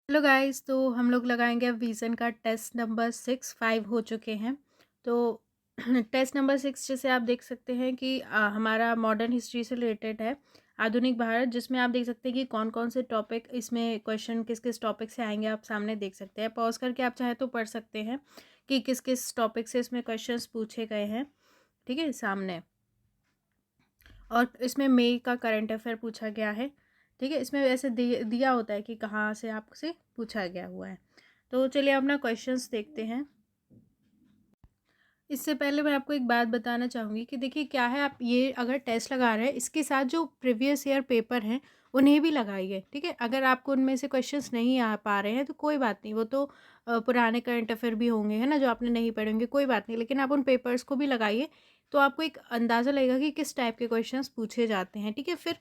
Hello guys, तो हम लोग लगाएंगे अब विज़न का टेस्ट नंबर 5 हो चुके हैं। तो टेस्ट नंबर 6 जैसे आप देख सकते हैं कि हमारा मॉडर्न हिस्ट्री से रिलेटेड है, आधुनिक भारत, जिसमें आप देख सकते हैं कि कौन कौन से टॉपिक इसमें क्वेश्चन किस किस टॉपिक से आएंगे। आप सामने देख सकते हैं, पॉज करके आप चाहे तो पढ़ सकते हैं कि किस किस टॉपिक से इसमें क्वेश्चंस पूछे गए हैं। ठीक है, सामने। और इसमें मई का करंट अफेयर पूछा गया है। ठीक है, इसमें ऐसे दिया होता है कि कहाँ से आपसे पूछा गया हुआ है। तो चलिए अपना क्वेश्चंस देखते हैं। इससे पहले मैं आपको एक बात बताना चाहूँगी कि देखिए क्या है, आप ये अगर टेस्ट लगा रहे हैं इसके साथ जो प्रीवियस ईयर पेपर हैं उन्हें भी लगाइए। ठीक है, अगर आपको उनमें से क्वेश्चंस नहीं आ पा रहे हैं तो कोई बात नहीं, वो तो पुराने करंट अफेयर भी होंगे, है ना, जो आपने नहीं पढ़े होंगे, कोई बात नहीं, लेकिन आप उन पेपर्स को भी लगाइए तो आपको एक अंदाज़ा लगेगा कि किस टाइप के क्वेश्चंस पूछे जाते हैं। ठीक है, फिर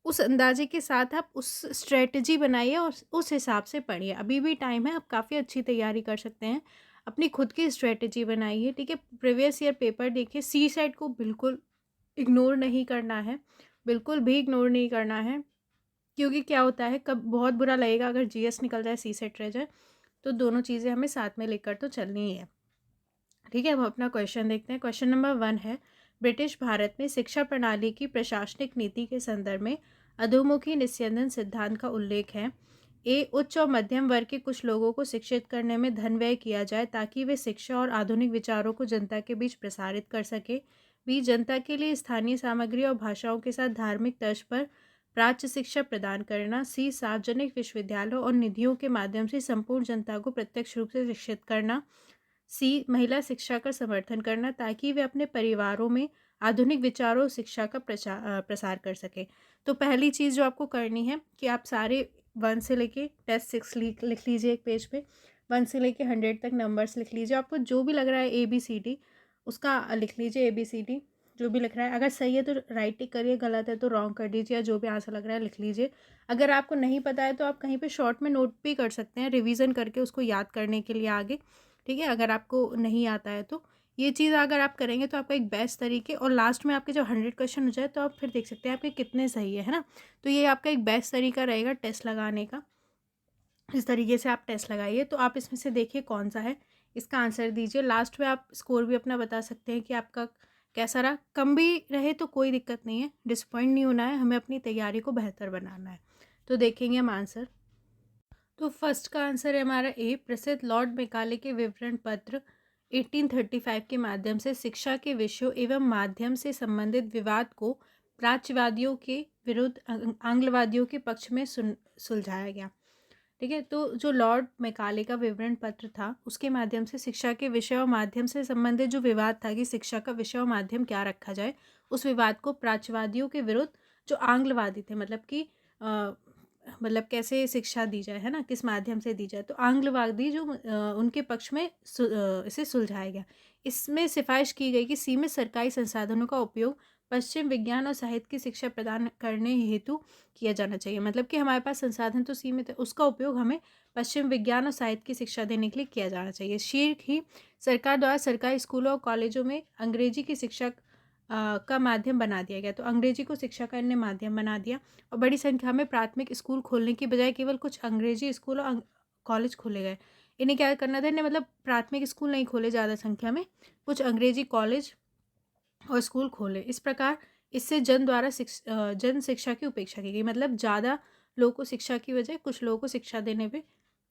उस अंदाजे के साथ आप उस स्ट्रेटजी बनाइए और उस हिसाब से पढ़िए। अभी भी टाइम है, आप काफ़ी अच्छी तैयारी कर सकते हैं। अपनी खुद की स्ट्रेटजी बनाइए। ठीक है, प्रीवियस ईयर पेपर देखिए, सी सेट को बिल्कुल इग्नोर नहीं करना है, बिल्कुल भी इग्नोर नहीं करना है, क्योंकि क्या होता है, कब बहुत बुरा लगेगा अगर जीएस निकल जाए, सी सेट रह जाए। तो दोनों चीज़ें हमें साथ में लेकर तो चलनी ही है। ठीक है, अब अपना क्वेश्चन देखते हैं। क्वेश्चन नंबर 1 है, ब्रिटिश भारत में शिक्षा प्रणाली की प्रशासनिक नीति के संदर्भ में अधोमुखी निस्यंदन सिद्धांत का उल्लेख है। ए, उच्च और मध्यम वर्ग के कुछ लोगों को शिक्षित करने में धन व्यय किया जाए ताकि वे शिक्षा और आधुनिक विचारों को जनता के बीच प्रसारित कर सके। बी, जनता के लिए स्थानीय सामग्री और भाषाओं के साथ धार्मिक तर्ज पर प्राच्य शिक्षा प्रदान करना। सी, सार्वजनिक विश्वविद्यालयों और निधियों के माध्यम से संपूर्ण जनता को प्रत्यक्ष रूप से शिक्षित करना। सी, महिला शिक्षा का समर्थन करना ताकि वे अपने परिवारों में आधुनिक विचारों और शिक्षा का प्रसार कर सकें। तो पहली चीज़ जो आपको करनी है कि आप सारे 1 से लेके टेस्ट 6 लिख लीजिए एक पेज पे। 1 से लेके 100 तक नंबर्स लिख लीजिए। आपको जो भी लग रहा है ABCD उसका लिख लीजिए। ABCD जो भी लिख रहा है, अगर सही है तो राइट टिक करिए, गलत है तो रॉन्ग कर दीजिए, या जो भी आंसर लग रहा है लिख लीजिए। अगर आपको नहीं पता है तो आप कहीं पे शॉर्ट में नोट भी कर सकते हैं, रिवीजन करके उसको याद करने के लिए आगे। ठीक है, अगर आपको नहीं आता है तो ये चीज़ अगर आप करेंगे तो आपका एक बेस्ट तरीके, और लास्ट में आपके जब 100 क्वेश्चन हो जाए तो आप फिर देख सकते हैं आपके कितने सही है ना। तो ये आपका एक बेस्ट तरीका रहेगा टेस्ट लगाने का। इस तरीके से आप टेस्ट लगाइए। तो आप इसमें से देखिए कौन सा है, इसका आंसर दीजिए। लास्ट में आप स्कोर भी अपना बता सकते हैं कि आपका कैसा रहा। कम भी रहे तो कोई दिक्कत नहीं है, डिसपॉइंट नहीं होना है, हमें अपनी तैयारी को बेहतर बनाना है। तो देखेंगे हम आंसर। तो फर्स्ट का आंसर है हमारा ए, प्रसिद्ध लॉर्ड मेकाले के विवरण पत्र 1835 के माध्यम से शिक्षा के विषयों एवं माध्यम से संबंधित विवाद को प्राच्यवादियों के विरुद्ध आंग्लवादियों के पक्ष में सुलझाया गया। ठीक है, तो जो लॉर्ड मेकाले का विवरण पत्र था उसके माध्यम से शिक्षा के विषय और माध्यम से संबंधित जो विवाद था कि शिक्षा का विषय और माध्यम क्या रखा जाए, उस विवाद को प्राच्यवादियों के विरुद्ध जो आंग्लवादी थे, मतलब कि मतलब कैसे शिक्षा दी जाए, है ना, किस माध्यम से दी जाए, तो आंग्लवादी जो उनके पक्ष में इसे सुलझाया गया। इसमें सिफारिश की गई कि सीमित सरकारी संसाधनों का उपयोग पश्चिम विज्ञान और साहित्य की शिक्षा प्रदान करने हेतु किया जाना चाहिए। मतलब कि हमारे पास संसाधन तो सीमित है, उसका उपयोग हमें पश्चिम विज्ञान और साहित्य की शिक्षा देने के लिए किया जाना चाहिए। शीघ्र ही सरकार द्वारा सरकारी स्कूलों और कॉलेजों में अंग्रेजी की शिक्षा का माध्यम बना दिया गया। तो अंग्रेजी को शिक्षा का इन्हें माध्यम बना दिया, और बड़ी संख्या में प्राथमिक स्कूल खोलने की बजाय केवल कुछ अंग्रेजी स्कूल और कॉलेज खोले गए। इन्हें क्या करना था, इन्हें मतलब प्राथमिक स्कूल नहीं खोले ज़्यादा संख्या में, कुछ अंग्रेजी कॉलेज और स्कूल खोले। इस प्रकार इससे जन शिक्षा की उपेक्षा की गई। मतलब ज़्यादा लोगों को शिक्षा की बजाय कुछ लोगों को शिक्षा देने पे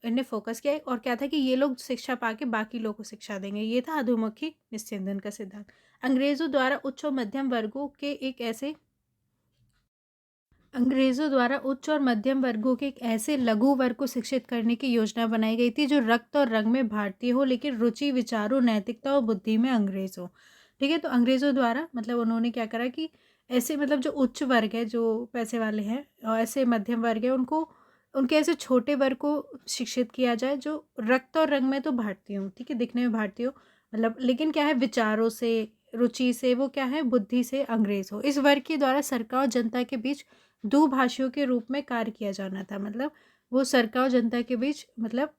इन्हें फोकस किया, और क्या था कि ये लोग शिक्षा पाके बाकी लोगों को शिक्षा देंगे। ये था अधोमुखी निस्यंदन का सिद्धांत। अंग्रेज़ों द्वारा उच्च और मध्यम वर्गों के एक ऐसे लघु वर्ग को शिक्षित करने की योजना बनाई गई थी जो रक्त और रंग में भारतीय हो, लेकिन रुचि, विचारों, नैतिकता और बुद्धि में अंग्रेज़ हो। ठीक है, तो अंग्रेज़ों द्वारा मतलब उन्होंने क्या करा कि ऐसे मतलब जो उच्च वर्ग है, जो पैसे वाले हैं, और ऐसे मध्यम वर्ग है, उनको उनके ऐसे छोटे वर्ग को शिक्षित किया जाए जो रक्त और रंग में तो भारतीय हो, ठीक है, दिखने में भारतीय हो, मतलब लेकिन क्या है, विचारों से, रुचि से, वो क्या है, बुद्धि से अंग्रेज़ हो। इस वर्ग के द्वारा सरकार और जनता के बीच दुभाषियों के रूप में कार्य किया जाना था। मतलब वो सरकार और जनता के बीच मतलब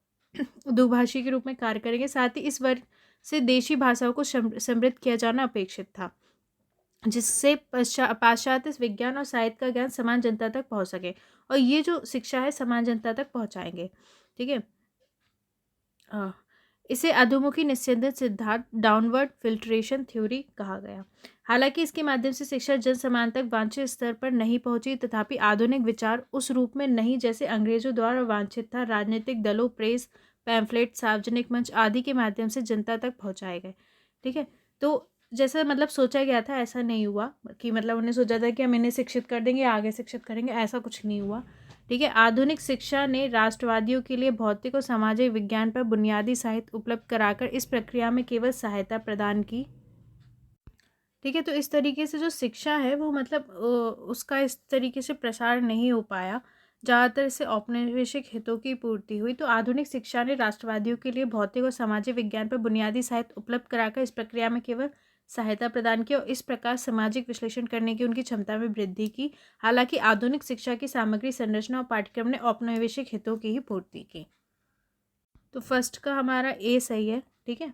दुभाषी के रूप में कार्य करेंगे। साथ ही इस वर्ग से देशी भाषाओं को समृद्ध किया जाना अपेक्षित था, जिससे पाश्चात्य विज्ञान और साहित्य का ज्ञान समान जनता तक पहुंच सके। और ये जो शिक्षा है समान जनता तक पहुंचाएंगे। ठीक है। अ, इसे अधोमुखी निस्यंदन सिद्धांत डाउनवर्ड फिल्ट्रेशन थ्योरी कहा गया। हालांकि इसके माध्यम से शिक्षा जन समान तक वांछित स्तर पर नहीं पहुंची, तथापि आधुनिक विचार उस रूप में नहीं जैसे अंग्रेजों द्वारा वांछित था राजनीतिक दलों, प्रेस, पैम्फलेट, सार्वजनिक मंच आदि के माध्यम से जनता तक पहुंचाए गए। ठीक है। तो जैसा मतलब सोचा गया था ऐसा नहीं हुआ कि मतलब उन्हें सोचा था कि हम इन्हें शिक्षित कर देंगे, आगे शिक्षित करेंगे, ऐसा कुछ नहीं हुआ। ठीक है। आधुनिक शिक्षा ने राष्ट्रवादियों के लिए भौतिक और सामाजिक विज्ञान पर बुनियादी साहित्य उपलब्ध कराकर इस प्रक्रिया में केवल सहायता प्रदान की। ठीक है। तो इस तरीके से जो शिक्षा है वो मतलब उसका इस तरीके से प्रसार नहीं हो पाया, ज़्यादातर इससे औपनिवेशिक हितों की पूर्ति हुई। तो आधुनिक शिक्षा ने राष्ट्रवादियों के लिए भौतिक और सामाजिक विज्ञान पर बुनियादी साहित्य उपलब्ध कराकर इस प्रक्रिया में केवल सहायता प्रदान की और इस प्रकार सामाजिक विश्लेषण करने की उनकी क्षमता में वृद्धि की। हालांकि आधुनिक शिक्षा की सामग्री, संरचना और पाठ्यक्रम ने औपनिवेशिक हितों की ही पूर्ति की। तो फर्स्ट का हमारा ए सही है। ठीक है।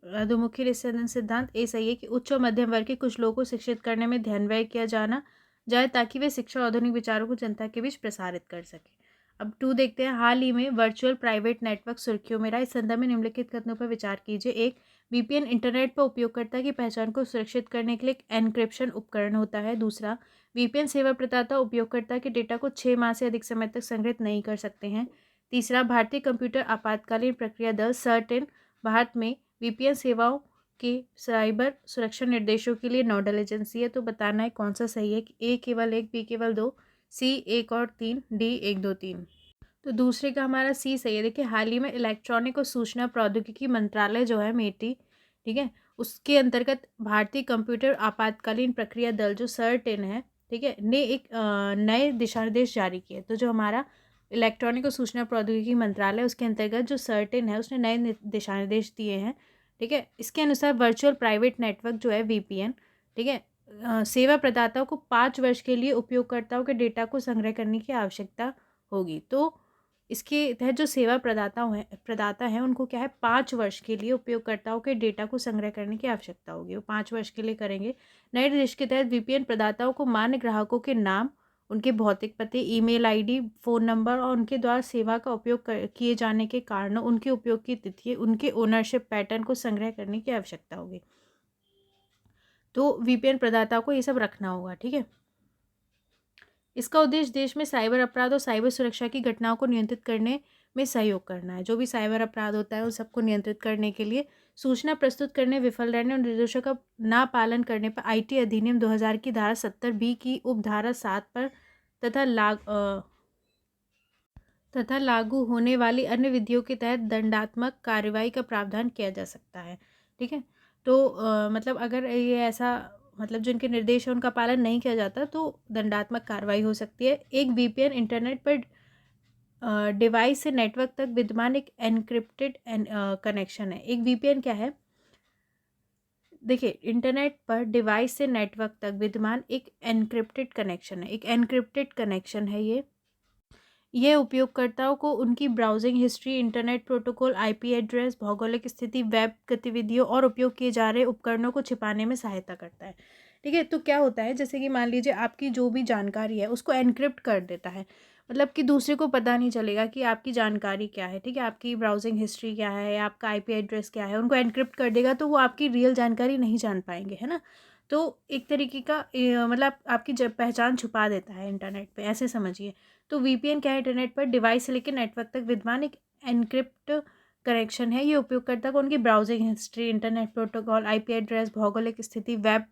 अधोमुखी निस्यंदन सिद्धांत ए सही है कि उच्च और मध्यम वर्ग के कुछ लोगों को शिक्षित करने में ध्यान व्यय किया जाना जाए ताकि वे शिक्षा और आधुनिक विचारों को जनता के बीच प्रसारित कर सके। अब 2 देखते हैं। हाल ही में वर्चुअल प्राइवेट नेटवर्क सुर्खियों में रहा। इस संदर्भ में निम्नलिखित कथनों पर विचार कीजिए। एक, वीपीएन इंटरनेट पर उपयोगकर्ता की पहचान को सुरक्षित करने के लिए एक एन्क्रिप्शन उपकरण होता है। दूसरा, वीपीएन सेवा प्रदाता उपयोगकर्ता के डेटा को 6 माह से अधिक समय तक संग्रहित नहीं कर सकते हैं। तीसरा, भारतीय कंप्यूटर आपातकालीन प्रक्रिया दल सर्टेन भारत में वीपीएन सेवाओं के साइबर सुरक्षा निर्देशों के लिए नोडल एजेंसी है। तो बताना है कौन सा सही है कि ए केवल 1, बी केवल 2, सी 1 और 3, डी 1 2 3। तो दूसरे का हमारा सी सही है। देखिए, हाल ही में इलेक्ट्रॉनिक और सूचना प्रौद्योगिकी मंत्रालय जो है मेटी, ठीक है, उसके अंतर्गत भारतीय कंप्यूटर आपातकालीन प्रक्रिया दल जो सर्टेन है, ठीक है, ने एक नए दिशा निर्देश जारी किए। तो जो हमारा इलेक्ट्रॉनिक और सूचना प्रौद्योगिकी मंत्रालय उसके अंतर्गत जो सर्टेन है उसने नए दिशा निर्देश दिए हैं। ठीक है। इसके अनुसार वर्चुअल प्राइवेट नेटवर्क जो है वीपीएन, ठीक है, सेवा प्रदाताओं को 5 वर्ष के लिए उपयोगकर्ताओं के डेटा को संग्रह करने की आवश्यकता होगी। तो इसके तहत जो सेवा प्रदाता हैं उनको क्या है, 5 वर्ष के लिए उपयोगकर्ताओं के डेटा को संग्रह करने की आवश्यकता होगी। वो 5 वर्ष के लिए करेंगे। नए निर्देश के तहत वीपीएन प्रदाताओं को मान्य ग्राहकों के नाम, उनके भौतिक पते, ईमेल आईडी, फ़ोन नंबर और उनके द्वारा सेवा का उपयोग किए जाने के कारणों, उनके उपयोग की तिथि, उनके ओनरशिप पैटर्न को संग्रह करने की आवश्यकता होगी। तो वीपीएन प्रदाताओं को ये सब रखना होगा। ठीक है। इसका उद्देश्य देश में साइबर अपराध और साइबर सुरक्षा की घटनाओं को नियंत्रित करने में सहयोग करना है। जो भी साइबर अपराध होता है उन सबको नियंत्रित करने के लिए सूचना प्रस्तुत करने विफल रहने और निर्देशों का ना पालन करने पर आईटी अधिनियम 2000 की धारा 70B की उपधारा 7 पर तथा लागू होने वाली अन्य विधियों के तहत दंडात्मक कार्रवाई का प्रावधान किया जा सकता है। ठीक है। तो मतलब अगर ये ऐसा मतलब जिनके निर्देश है उनका पालन नहीं किया जाता तो दंडात्मक कार्रवाई हो सकती है। एक वीपीएन इंटरनेट पर डिवाइस से नेटवर्क तक विद्यमान एक एनक्रिप्टेड कनेक्शन है। एक वीपीएन क्या है, देखिए, इंटरनेट पर डिवाइस से नेटवर्क तक विद्यमान एक एनक्रिप्टेड कनेक्शन है। एक एनक्रिप्टेड कनेक्शन है ये उपयोगकर्ताओं को उनकी browsing history, internet protocol, IP address, भौगोलिक स्थिति, वेब गतिविधियों और उपयोग किए जा रहे उपकरणों को छिपाने में सहायता करता है। ठीक है। तो क्या होता है, जैसे कि मान लीजिए आपकी जो भी जानकारी है उसको एनक्रिप्ट कर देता है, मतलब कि दूसरे को पता नहीं चलेगा कि आपकी जानकारी क्या है। ठीक है। आपकी ब्राउजिंग हिस्ट्री क्या है, आपका आईपी एड्रेस क्या है, उनको एनक्रिप्ट कर देगा तो वो आपकी रियल जानकारी नहीं जान पाएंगे, है ना। तो एक तरीके का मतलब आपकी पहचान छुपा देता है इंटरनेट पे, ऐसे समझिए। तो वीपीएन क्या है, इंटरनेट पर डिवाइस से लेकर नेटवर्क तक विद्यमान एक एनक्रिप्ट कनेक्शन है। ये उपयोगकर्ता को उनकी browsing history, internet protocol, IP address, भौगोलिक स्थिति, वेब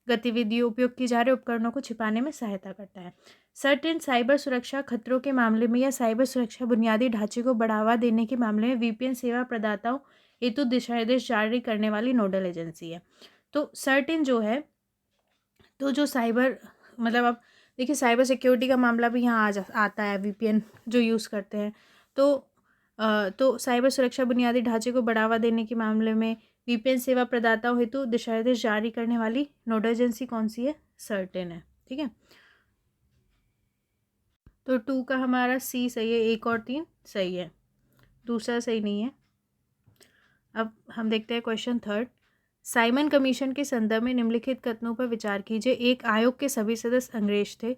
गतिविधियों, उपयोग किए जा रहे उपकरणों को छिपाने में सहायता करता है। सर्टेन साइबर सुरक्षा खतरों के मामले में या साइबर सुरक्षा बुनियादी ढांचे को बढ़ावा देने के मामले में वीपीएन सेवा प्रदाताओं हेतु दिशा निर्देश जारी करने वाली नोडल एजेंसी है। तो सर्टेन जो है, तो जो साइबर मतलब अब देखिए साइबर सिक्योरिटी का मामला भी यहाँ आता है, वीपीएन जो यूज़ करते हैं। तो साइबर सुरक्षा बुनियादी ढांचे को बढ़ावा देने के मामले में वीपीएन सेवा प्रदाताओं हेतु दिशा निर्देश जारी करने वाली नोडल एजेंसी कौन सी है, सर्टेन है। ठीक है। तो 2 का हमारा सी सही है, 1 और 3 सही है, दूसरा सही नहीं है। अब हम देखते हैं क्वेश्चन 3। साइमन कमीशन के संदर्भ में निम्नलिखित कथनों पर विचार कीजिए। एक, आयोग के सभी सदस्य अंग्रेज थे।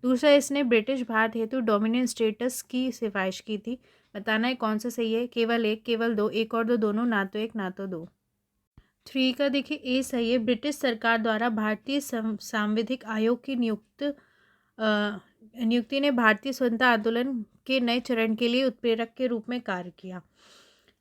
दूसरा, इसने ब्रिटिश भारत हेतु डोमिनियन स्टेटस की सिफारिश की थी। बताना है कौन सा सही है। केवल एक, केवल दो, एक और दो, दोनों, ना तो एक ना तो दो। 3 का देखिए ए सही है। ब्रिटिश सरकार द्वारा भारतीय सांविधिक आयोग की नियुक्ति ने भारतीय स्वतंत्रता आंदोलन के नए चरण के लिए उत्प्रेरक के रूप में कार्य किया।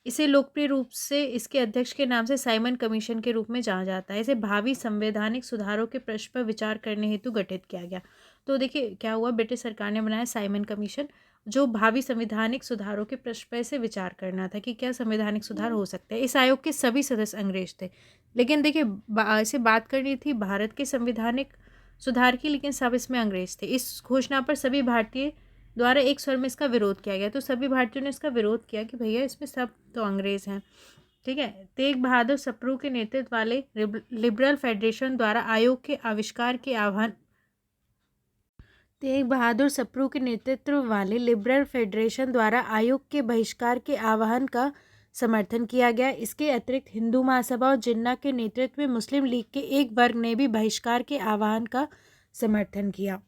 इसे लोकप्रिय रूप से इसके अध्यक्ष के नाम से साइमन कमीशन के रूप में जाना जाता है। इसे भावी संवैधानिक सुधारों के प्रश्न पर विचार करने हेतु गठित किया गया। तो देखिए क्या हुआ, ब्रिटिश सरकार ने बनाया साइमन कमीशन, जो भावी संवैधानिक सुधारों के प्रश्न पर से विचार करना था कि क्या संवैधानिक सुधार हो सकते हैं। इस आयोग के सभी सदस्य अंग्रेज थे, लेकिन देखिए इसे बात करनी थी भारत के संवैधानिक सुधार की, लेकिन सब इसमें अंग्रेज थे। इस घोषणा पर सभी भारतीय द्वारा एक स्वर में इसका विरोध किया गया। तो सभी भारतीयों ने इसका विरोध किया कि भैया इसमें सब तो अंग्रेज हैं। ठीक है। तेग बहादुर सप्रू के नेतृत्व वाले लिबरल फेडरेशन द्वारा आयोग के आविष्कार के आह्वान तेग बहादुर सप्रू के नेतृत्व वाले लिबरल फेडरेशन द्वारा आयोग के बहिष्कार के आह्वान का समर्थन किया गया। इसके अतिरिक्त हिंदू महासभा और जिन्ना के नेतृत्व में मुस्लिम लीग के एक वर्ग ने भी बहिष्कार के आह्वान का समर्थन किया।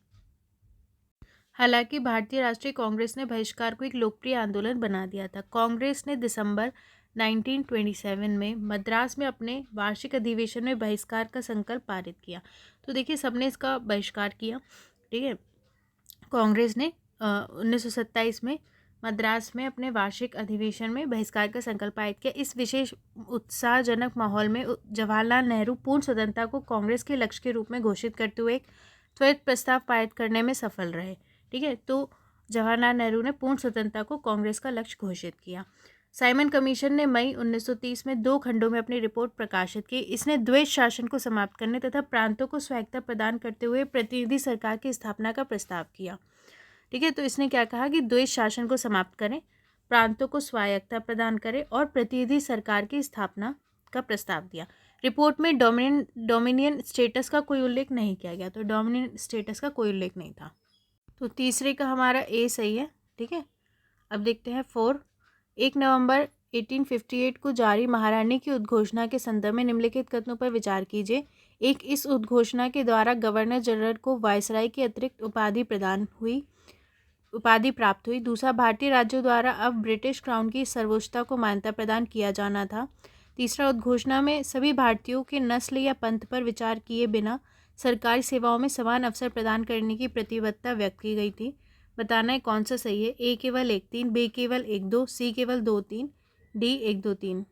हालांकि भारतीय राष्ट्रीय कांग्रेस ने बहिष्कार को एक लोकप्रिय आंदोलन बना दिया था। कांग्रेस ने दिसंबर 1927 में मद्रास में अपने वार्षिक अधिवेशन में बहिष्कार का संकल्प पारित किया। तो देखिए सबने इसका बहिष्कार किया। ठीक है। कांग्रेस ने 1927 में मद्रास में अपने वार्षिक अधिवेशन में बहिष्कार का संकल्प पारित किया। इस विशेष उत्साहजनक माहौल में जवाहरलाल नेहरू पूर्ण स्वतंत्रता को कांग्रेस के लक्ष्य के रूप में घोषित करते हुए एक त्वरित प्रस्ताव पारित करने में सफल रहे। ठीक है। तो जवाहरलाल नेहरू ने पूर्ण स्वतंत्रता को कांग्रेस का लक्ष्य घोषित किया। साइमन कमीशन ने मई 1930 में 2 खंडों में अपनी रिपोर्ट प्रकाशित की। इसने द्वैध शासन को समाप्त करने तथा प्रांतों को स्वायत्तता प्रदान करते हुए प्रतिनिधि सरकार की स्थापना का प्रस्ताव किया। ठीक है। तो इसने क्या कहा कि द्वैध शासन को समाप्त करें, प्रांतों को स्वायत्तता प्रदान करें और प्रतिनिधि सरकार की स्थापना का प्रस्ताव दिया। रिपोर्ट में डोमिनियन स्टेटस का कोई उल्लेख नहीं किया गया। तो डोमिनियन स्टेटस का कोई उल्लेख नहीं था। तो तीसरे का हमारा ए सही है। ठीक है। अब देखते हैं 4। 1 नवंबर 1858 को जारी महारानी की उद्घोषणा के संदर्भ में निम्नलिखित कथनों पर विचार कीजिए। एक, इस उद्घोषणा के द्वारा गवर्नर जनरल को वायसराय की अतिरिक्त उपाधि प्राप्त हुई। दूसरा, भारतीय राज्यों द्वारा अब ब्रिटिश क्राउन की सर्वोच्चता को मान्यता प्रदान किया जाना था। तीसरा, उद्घोषणा में सभी भारतीयों के नस्ल या पंथ पर विचार किए बिना सरकारी सेवाओं में समान अवसर प्रदान करने की प्रतिबद्धता व्यक्त की गई थी। बताना है कौन सा सही है। ए केवल 1 3, बी केवल 1 2, सी केवल 2 3, डी 1 2 3।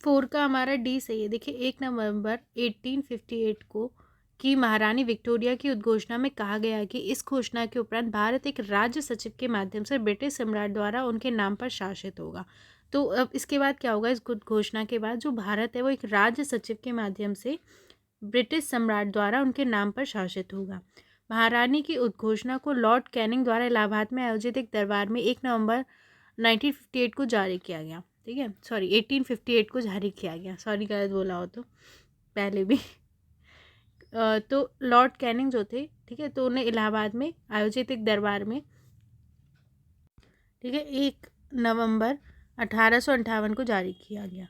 4 का हमारा डी सही है। देखिए 1 नवंबर 1858 को की महारानी विक्टोरिया की उद्घोषणा में कहा गया कि इस घोषणा के उपरांत भारत एक राज्य सचिव के माध्यम से ब्रिटिश सम्राट द्वारा उनके नाम पर शासित होगा। तो अब इसके बाद क्या होगा, इस घोषणा के बाद जो भारत है वो एक राज्य सचिव के माध्यम से ब्रिटिश सम्राट द्वारा उनके नाम पर शासित होगा। महारानी की उद्घोषणा को लॉर्ड कैनिंग द्वारा इलाहाबाद में आयोजित एक दरबार में 1 नवंबर 1958 को जारी किया गया। ठीक है, सॉरी 1858 को जारी किया गया, सॉरी गलत बोला हो तो पहले भी तो लॉर्ड कैनिंग जो थे, ठीक है, तो उन्हें इलाहाबाद में आयोजित एक दरबार में, ठीक है, 1 नवंबर 1858 को जारी किया गया।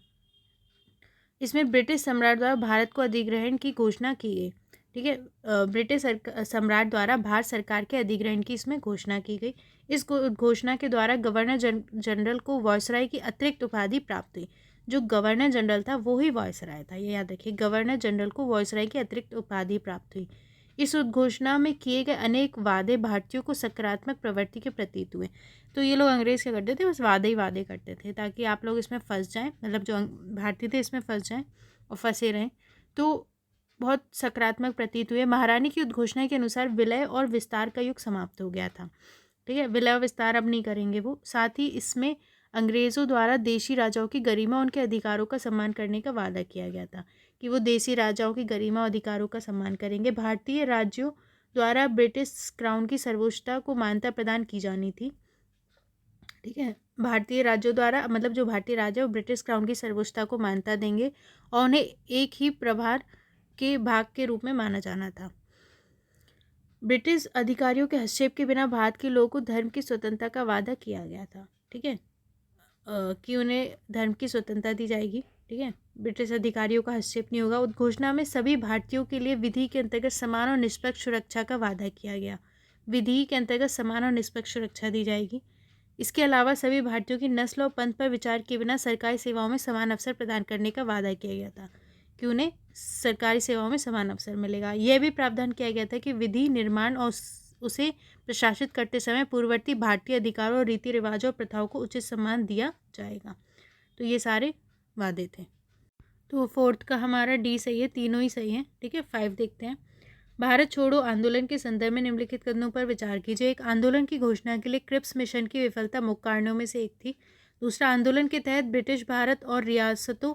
इसमें ब्रिटिश सम्राट द्वारा भारत को अधिग्रहण की घोषणा की गई। ठीक है, ब्रिटिश सम्राट द्वारा भारत सरकार के अधिग्रहण की इसमें घोषणा की गई। इस घोषणा के द्वारा गवर्नर जनरल को वायसराय की अतिरिक्त उपाधि प्राप्त हुई। जो गवर्नर जनरल था वो ही वायसराय था, ये याद रखिए, गवर्नर जनरल को वायसराय की अतिरिक्त उपाधि प्राप्त हुई। इस उद्घोषणा में किए गए अनेक वादे भारतीयों को सकारात्मक प्रवृत्ति के प्रतीत हुए। तो ये लोग अंग्रेज क्या करते थे, बस वादे ही वादे करते थे ताकि आप लोग इसमें फंस जाएं, मतलब जो भारतीय थे इसमें फंस जाएं और फंसे रहें। तो बहुत सकारात्मक प्रतीत हुए। महारानी की उद्घोषणा के अनुसार विलय और विस्तार का युग समाप्त हो गया था। ठीक है, विलय और विस्तार अब नहीं करेंगे वो। साथ ही इसमें अंग्रेज़ों द्वारा देशी राजाओं की गरिमा और उनके अधिकारों का सम्मान करने का वादा किया गया था कि वो देशी राजाओं की गरिमा और अधिकारों का सम्मान करेंगे। भारतीय राज्यों द्वारा ब्रिटिश क्राउन की सर्वोच्चता को मान्यता प्रदान की जानी थी। ठीक है, भारतीय राज्यों द्वारा, मतलब जो भारतीय राज्य वो ब्रिटिश क्राउन की सर्वोच्चता को मान्यता देंगे और उन्हें एक ही प्रभार के भाग के रूप में माना जाना था। ब्रिटिश अधिकारियों के हस्तक्षेप के बिना भारत के लोगों को धर्म की स्वतंत्रता का वादा किया गया था। ठीक है, कि उन्हें धर्म की स्वतंत्रता दी जाएगी। ठीक है, ब्रिटिश अधिकारियों का हस्तक्षेप नहीं होगा। उद्घोषणा में सभी भारतीयों के लिए विधि के अंतर्गत समान और निष्पक्ष सुरक्षा का वादा किया गया। विधि के अंतर्गत समान और निष्पक्ष सुरक्षा दी जाएगी। इसके अलावा सभी भारतीयों की नस्ल और पंथ पर विचार किए बिना सरकारी सेवाओं में समान अवसर प्रदान करने का वादा किया गया था कि उन्हें सरकारी सेवाओं में समान अवसर मिलेगा। यह भी प्रावधान किया गया था कि विधि निर्माण और उसे प्रशासित करते समय पूर्ववर्ती भारतीय अधिकारों और रीति रिवाजों और प्रथाओं को उचित सम्मान दिया जाएगा। तो ये सारे वादे थे। तो फोर्थ का हमारा डी सही है, तीनों ही सही हैं। ठीक है, 5 देखते हैं। भारत छोड़ो आंदोलन के संदर्भ में निम्नलिखित कदमों पर विचार कीजिए। एक, आंदोलन की घोषणा के लिए क्रिप्स मिशन की विफलता मुख्य कारणों में से एक थी। दूसरा, आंदोलन के तहत ब्रिटिश भारत और रियासतों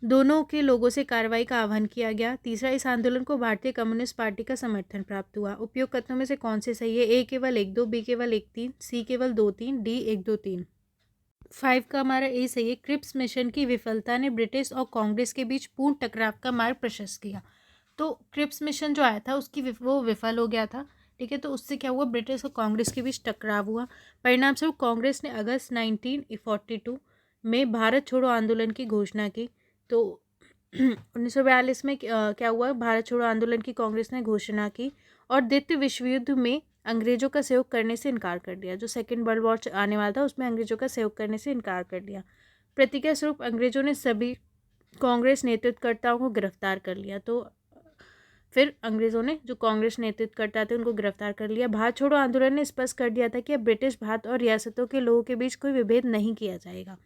दोनों के लोगों से कार्रवाई का आह्वान किया गया। तीसरा, इस आंदोलन को भारतीय कम्युनिस्ट पार्टी का समर्थन प्राप्त हुआ। उपयुक्त कथनों में से कौन से सही है? ए केवल 1 2, बी केवल 1 3, सी केवल 2 3, डी 1 2 3। 5 का हमारा ए सही है। क्रिप्स मिशन की विफलता ने ब्रिटिश और कांग्रेस के बीच पूर्ण टकराव का मार्ग प्रशस्त किया। तो क्रिप्स मिशन जो आया था उसकी वो विफल हो गया था। ठीक है, तो उससे क्या हुआ, ब्रिटिश और कांग्रेस के बीच टकराव हुआ। परिणाम स्वरूप कांग्रेस ने अगस्त 1942 में भारत छोड़ो आंदोलन की घोषणा की। तो 1942 में क्या हुआ, भारत छोड़ो आंदोलन की कांग्रेस ने घोषणा की और द्वितीय विश्व युद्ध में अंग्रेजों का सहयोग करने से इनकार कर दिया। जो सेकेंड वर्ल्ड वॉर आने वाला था उसमें अंग्रेजों का सहयोग करने से इनकार कर दिया। प्रतिक्रिया स्वरूप अंग्रेजों ने सभी कांग्रेस नेतृत्वकर्ताओं को गिरफ्तार कर लिया। तो फिर अंग्रेजों ने जो कांग्रेस नेतृत्वकर्ता थे उनको गिरफ्तार कर लिया। भारत छोड़ो आंदोलन ने स्पष्ट कर दिया था कि अब ब्रिटिश भारत और रियासतों के लोगों के बीच कोई विभेद नहीं किया जाएगा।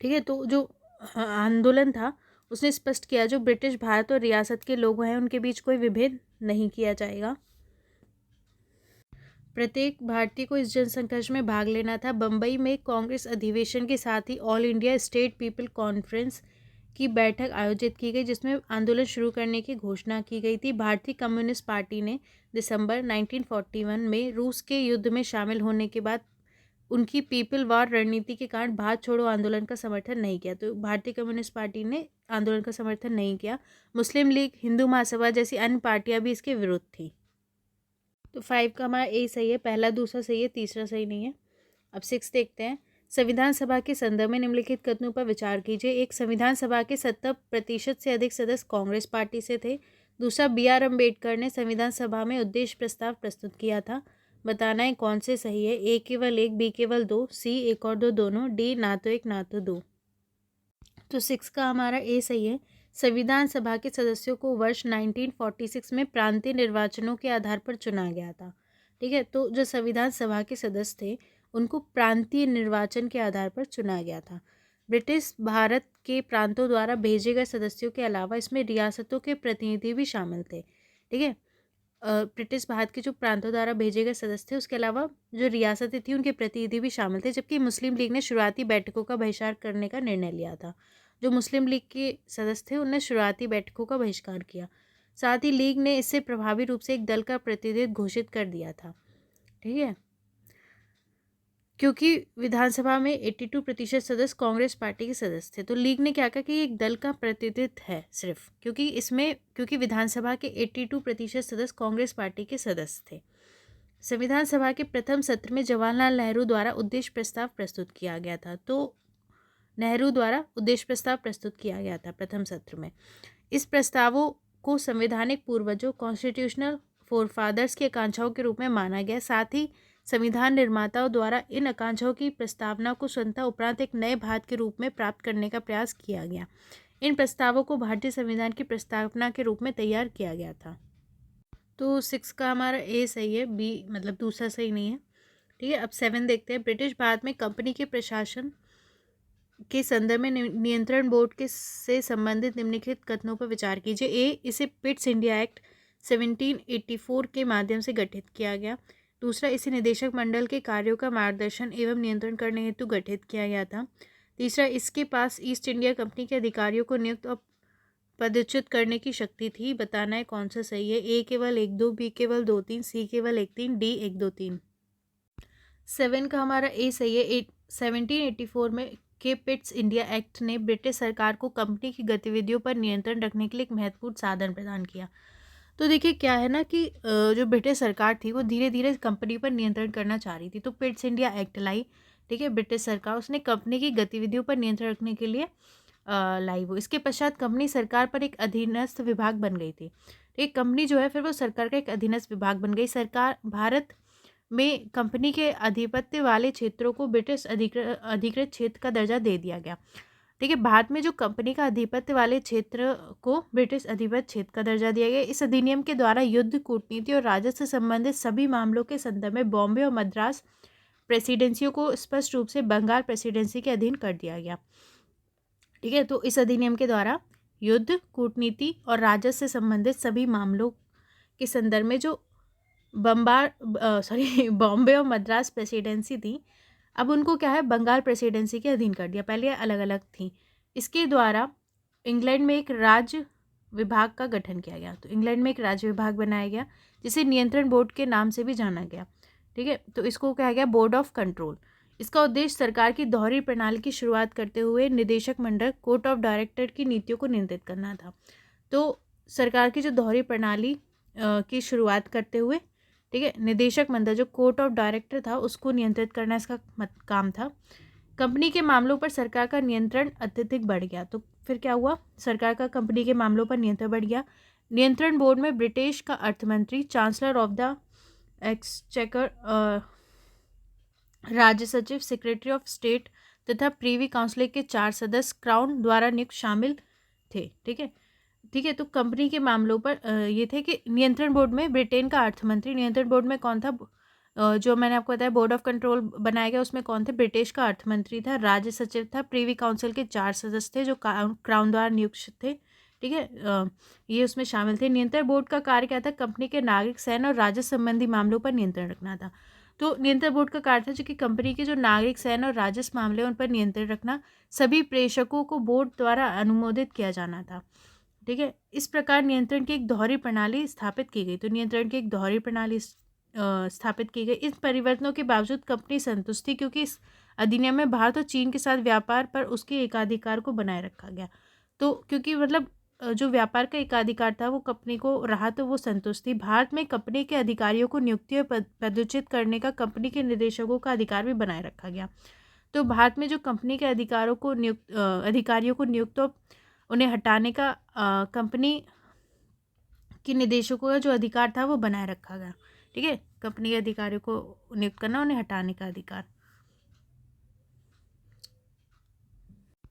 ठीक है, तो जो आंदोलन था उसने स्पष्ट किया जो ब्रिटिश भारत और रियासत के लोग हैं उनके बीच कोई विभेद नहीं किया जाएगा। प्रत्येक भारतीय को इस जनसंघर्ष में भाग लेना था। बम्बई में कांग्रेस अधिवेशन के साथ ही All India State People Conference की बैठक आयोजित की गई जिसमें आंदोलन शुरू करने की घोषणा की गई थी। भारतीय कम्युनिस्ट पार्टी ने दिसंबर 1941 में रूस के युद्ध में शामिल होने के बाद उनकी पीपल वार रणनीति के कारण भारत छोड़ो आंदोलन का समर्थन नहीं किया। तो भारतीय कम्युनिस्ट पार्टी ने आंदोलन का समर्थन नहीं किया। मुस्लिम लीग, हिंदू महासभा जैसी अन्य पार्टियां भी इसके विरुद्ध थी। तो 5 का हमारा ए सही है, पहला दूसरा सही है, तीसरा सही नहीं है। अब 6 देखते हैं। संविधान सभा के संदर्भ में निम्नलिखित कथनों पर विचार कीजिए। एक, संविधान सभा के 70% से अधिक सदस्य कांग्रेस पार्टी से थे। दूसरा, BR अम्बेडकर ने संविधान सभा में उद्देश्य प्रस्ताव प्रस्तुत किया था। बताना है कौन से सही है? ए केवल 1, बी केवल 2, सी 1 और 2 दोनों, डी ना तो 1 ना तो 2। तो 6 का हमारा ए सही है। संविधान सभा के सदस्यों को वर्ष 1946 में प्रांतीय निर्वाचनों के आधार पर चुना गया था। ठीक है, तो जो संविधान सभा के सदस्य थे उनको प्रांतीय निर्वाचन के आधार पर चुना गया था। ब्रिटिश भारत के प्रांतों द्वारा भेजे गए सदस्यों के अलावा इसमें रियासतों के प्रतिनिधि भी शामिल थे। ठीक है, ब्रिटिश भारत के जो प्रांतों द्वारा भेजे गए सदस्य थे उसके अलावा जो रियासतें थी उनके प्रतिनिधि भी शामिल थे। जबकि मुस्लिम लीग ने शुरुआती बैठकों का बहिष्कार करने का निर्णय लिया था। जो मुस्लिम लीग के सदस्य थे उन्होंने शुरुआती बैठकों का बहिष्कार किया। साथ ही लीग ने इससे प्रभावी रूप से एक दल का प्रतिनिधित्व घोषित कर दिया था। ठीक है, क्योंकि विधानसभा में 82% सदस्य कांग्रेस पार्टी के सदस्य थे तो लीग ने क्या कहा कि एक दल का प्रतिनिधित्व है सिर्फ, क्योंकि विधानसभा के 82% सदस्य कांग्रेस पार्टी के सदस्य थे। संविधान सभा के प्रथम सत्र में जवाहरलाल नेहरू द्वारा उद्देश्य प्रस्ताव प्रस्तुत किया गया था। तो नेहरू द्वारा उद्देश्य प्रस्ताव प्रस्तुत किया गया था प्रथम सत्र में। इस प्रस्तावों को संवैधानिक पूर्वजों कॉन्स्टिट्यूशनल फोरफादर्स की आकांक्षाओं के रूप में माना गया। साथ ही संविधान निर्माताओं द्वारा इन आकांक्षाओं की प्रस्तावना को स्वतंत्रता उपरांत एक नए भारत के रूप में प्राप्त करने का प्रयास किया गया। इन प्रस्तावों को भारतीय संविधान की प्रस्तावना के रूप में तैयार किया गया था। तो 6 का हमारा ए सही है, बी मतलब दूसरा सही नहीं है। ठीक है, अब 7 देखते हैं। ब्रिटिश भारत में कंपनी के प्रशासन के संदर्भ में नियंत्रण बोर्ड के से संबंधित निम्नलिखित कथनों पर विचार कीजिए। ए, इसे पिट्स इंडिया एक्ट 1784 के माध्यम से गठित किया गया। दूसरा, इसे निदेशक मंडल के कार्यों का मार्गदर्शन एवं नियंत्रण करने हेतु गठित किया गया था। तीसरा, इसके पास ईस्ट इंडिया कंपनी के अधिकारियों को नियुक्त और पदच्युत करने की शक्ति थी। बताना है कौन सा सही है? ए केवल 1 2, बी केवल 2 3, सी केवल 1 3, डी 1 2 3। 7 का हमारा ए सही है। 1784 में के पिट्स इंडिया एक्ट ने ब्रिटिश सरकार को कंपनी की गतिविधियों पर नियंत्रण रखने के लिए एक महत्वपूर्ण साधन प्रदान किया। तो देखिए क्या है ना कि जो ब्रिटिश सरकार थी वो धीरे धीरे कंपनी पर नियंत्रण करना चाह रही थी। तो पिट्स इंडिया एक्ट लाई। ठीक है, ब्रिटिश सरकार उसने कंपनी की गतिविधियों पर नियंत्रण रखने के लिए लाई वो। इसके पश्चात कंपनी सरकार पर एक अधीनस्थ विभाग बन गई थी। एक कंपनी जो है फिर वो सरकार का एक अधीनस्थ विभाग बन गई। सरकार भारत में कंपनी के आधिपत्य वाले क्षेत्रों को ब्रिटिश अधिकृत क्षेत्र का दर्जा दे दिया गया। ठीक है, भारत में जो कंपनी का आधिपत्य वाले क्षेत्र को ब्रिटिश अधिकृत क्षेत्र का दर्जा दिया गया। इस अधिनियम के द्वारा युद्ध, कूटनीति और राजस्व से संबंधित सभी मामलों के संदर्भ में बॉम्बे और मद्रास प्रेसिडेंसियों को स्पष्ट रूप से बंगाल प्रेसिडेंसी के अधीन कर दिया गया। ठीक है, तो इस अधिनियम के द्वारा युद्ध, कूटनीति और राजस्व से संबंधित सभी मामलों के संदर्भ में जो बॉम्बे और मद्रास प्रेसिडेंसी थी, अब उनको क्या है, बंगाल प्रेसिडेंसी के अधीन कर दिया। पहले अलग अलग थी। इसके द्वारा इंग्लैंड में एक राज्य विभाग का गठन किया गया। तो इंग्लैंड में एक राज्य विभाग बनाया गया जिसे नियंत्रण बोर्ड के नाम से भी जाना गया। ठीक है, तो इसको कहा गया बोर्ड ऑफ कंट्रोल। इसका उद्देश्य सरकार की दोहरी प्रणाली की शुरुआत करते हुए निदेशक मंडल कोर्ट ऑफ डायरेक्टर की नीतियों को नियंत्रित करना था। तो सरकार की जो दोहरी प्रणाली की शुरुआत करते हुए, ठीक है, निदेशक मंडल जो कोर्ट ऑफ डायरेक्टर था उसको नियंत्रित करना इसका काम था। कंपनी के मामलों पर सरकार का नियंत्रण अत्यधिक बढ़ गया। तो फिर क्या हुआ, सरकार का कंपनी के मामलों पर नियंत्रण बढ़ गया। नियंत्रण बोर्ड में ब्रिटिश का अर्थमंत्री, चांसलर ऑफ द एक्सचेकर, राज्य सचिव, सेक्रेटरी ऑफ स्टेट तथा प्रीवी काउंसिल के 4 सदस्य क्राउन द्वारा नियुक्त शामिल थे। ठीक है, ठीक है, तो कंपनी के मामलों पर ये थे कि नियंत्रण बोर्ड में ब्रिटेन का अर्थमंत्री, नियंत्रण बोर्ड में कौन था, जो मैंने आपको बताया बोर्ड ऑफ कंट्रोल बनाया गया, उसमें कौन थे, ब्रिटिश का अर्थमंत्री था, राज्य सचिव था, प्रीवी काउंसिल के 4 सदस्य थे जो क्राउन द्वारा नियुक्त थे। ठीक है, ये उसमें शामिल थे। नियंत्रण बोर्ड का कार्य क्या था, कंपनी के नागरिक, सैन्य और राजस्व संबंधी मामलों पर नियंत्रण रखना था। तो नियंत्रण बोर्ड का कार्य था जो कि कंपनी के जो नागरिक, सैन्य और राजस्व मामले हैं उन पर नियंत्रण रखना। सभी प्रेषकों को बोर्ड द्वारा अनुमोदित किया जाना था। ठीक है, इस प्रकार नियंत्रण की एक दोहरी प्रणाली स्थापित की गई। तो नियंत्रण की एक दोहरी प्रणाली स्थापित की गई। इन परिवर्तनों के बावजूद कंपनी संतुष्ट थी क्योंकि इस अधिनियम में भारत और चीन के साथ व्यापार पर उसके एकाधिकार को बनाए रखा गया। तो क्योंकि मतलब जो व्यापार का एकाधिकार था वो कंपनी को रहा तो वो संतुष्ट थी। भारत में कंपनी के अधिकारियों को नियुक्ति और पदोच्चित करने का कंपनी के निदेशकों का अधिकार भी बनाए रखा गया। तो भारत में जो कंपनी के अधिकारियों को नियुक्त और उन्हें हटाने का कंपनी के निदेशकों का जो अधिकार था वो बनाए रखा गया। ठीक है, कंपनी के अधिकारियों को नियुक्त करना, उन्हें हटाने का अधिकार।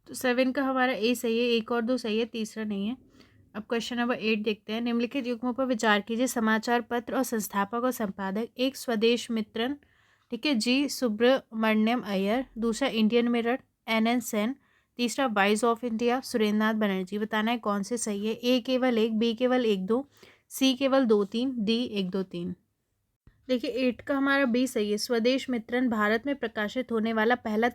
तो 7 का हमारा ए सही है, 1 और 2 सही है, तीसरा नहीं है। अब क्वेश्चन नंबर 8 देखते हैं। निम्नलिखित युग्मों पर विचार कीजिए। समाचार पत्र और संस्थापक और संपादक, एक स्वदेश मित्रन, ठीक है, जी सुब्रमण्यम अय्यर, दूसरा इंडियन मिरर, NN सेन, तीसरा voice of India, Surendranath Banerjee. बताना है कौन से सही है। ए केवल 1, बी केवल 1 2, सी केवल 2 3, डी 1 2 3। देखिए 8 का हमारा बी सही है। स्वदेश मित्रन भारत में प्रकाशित होने वाला पहला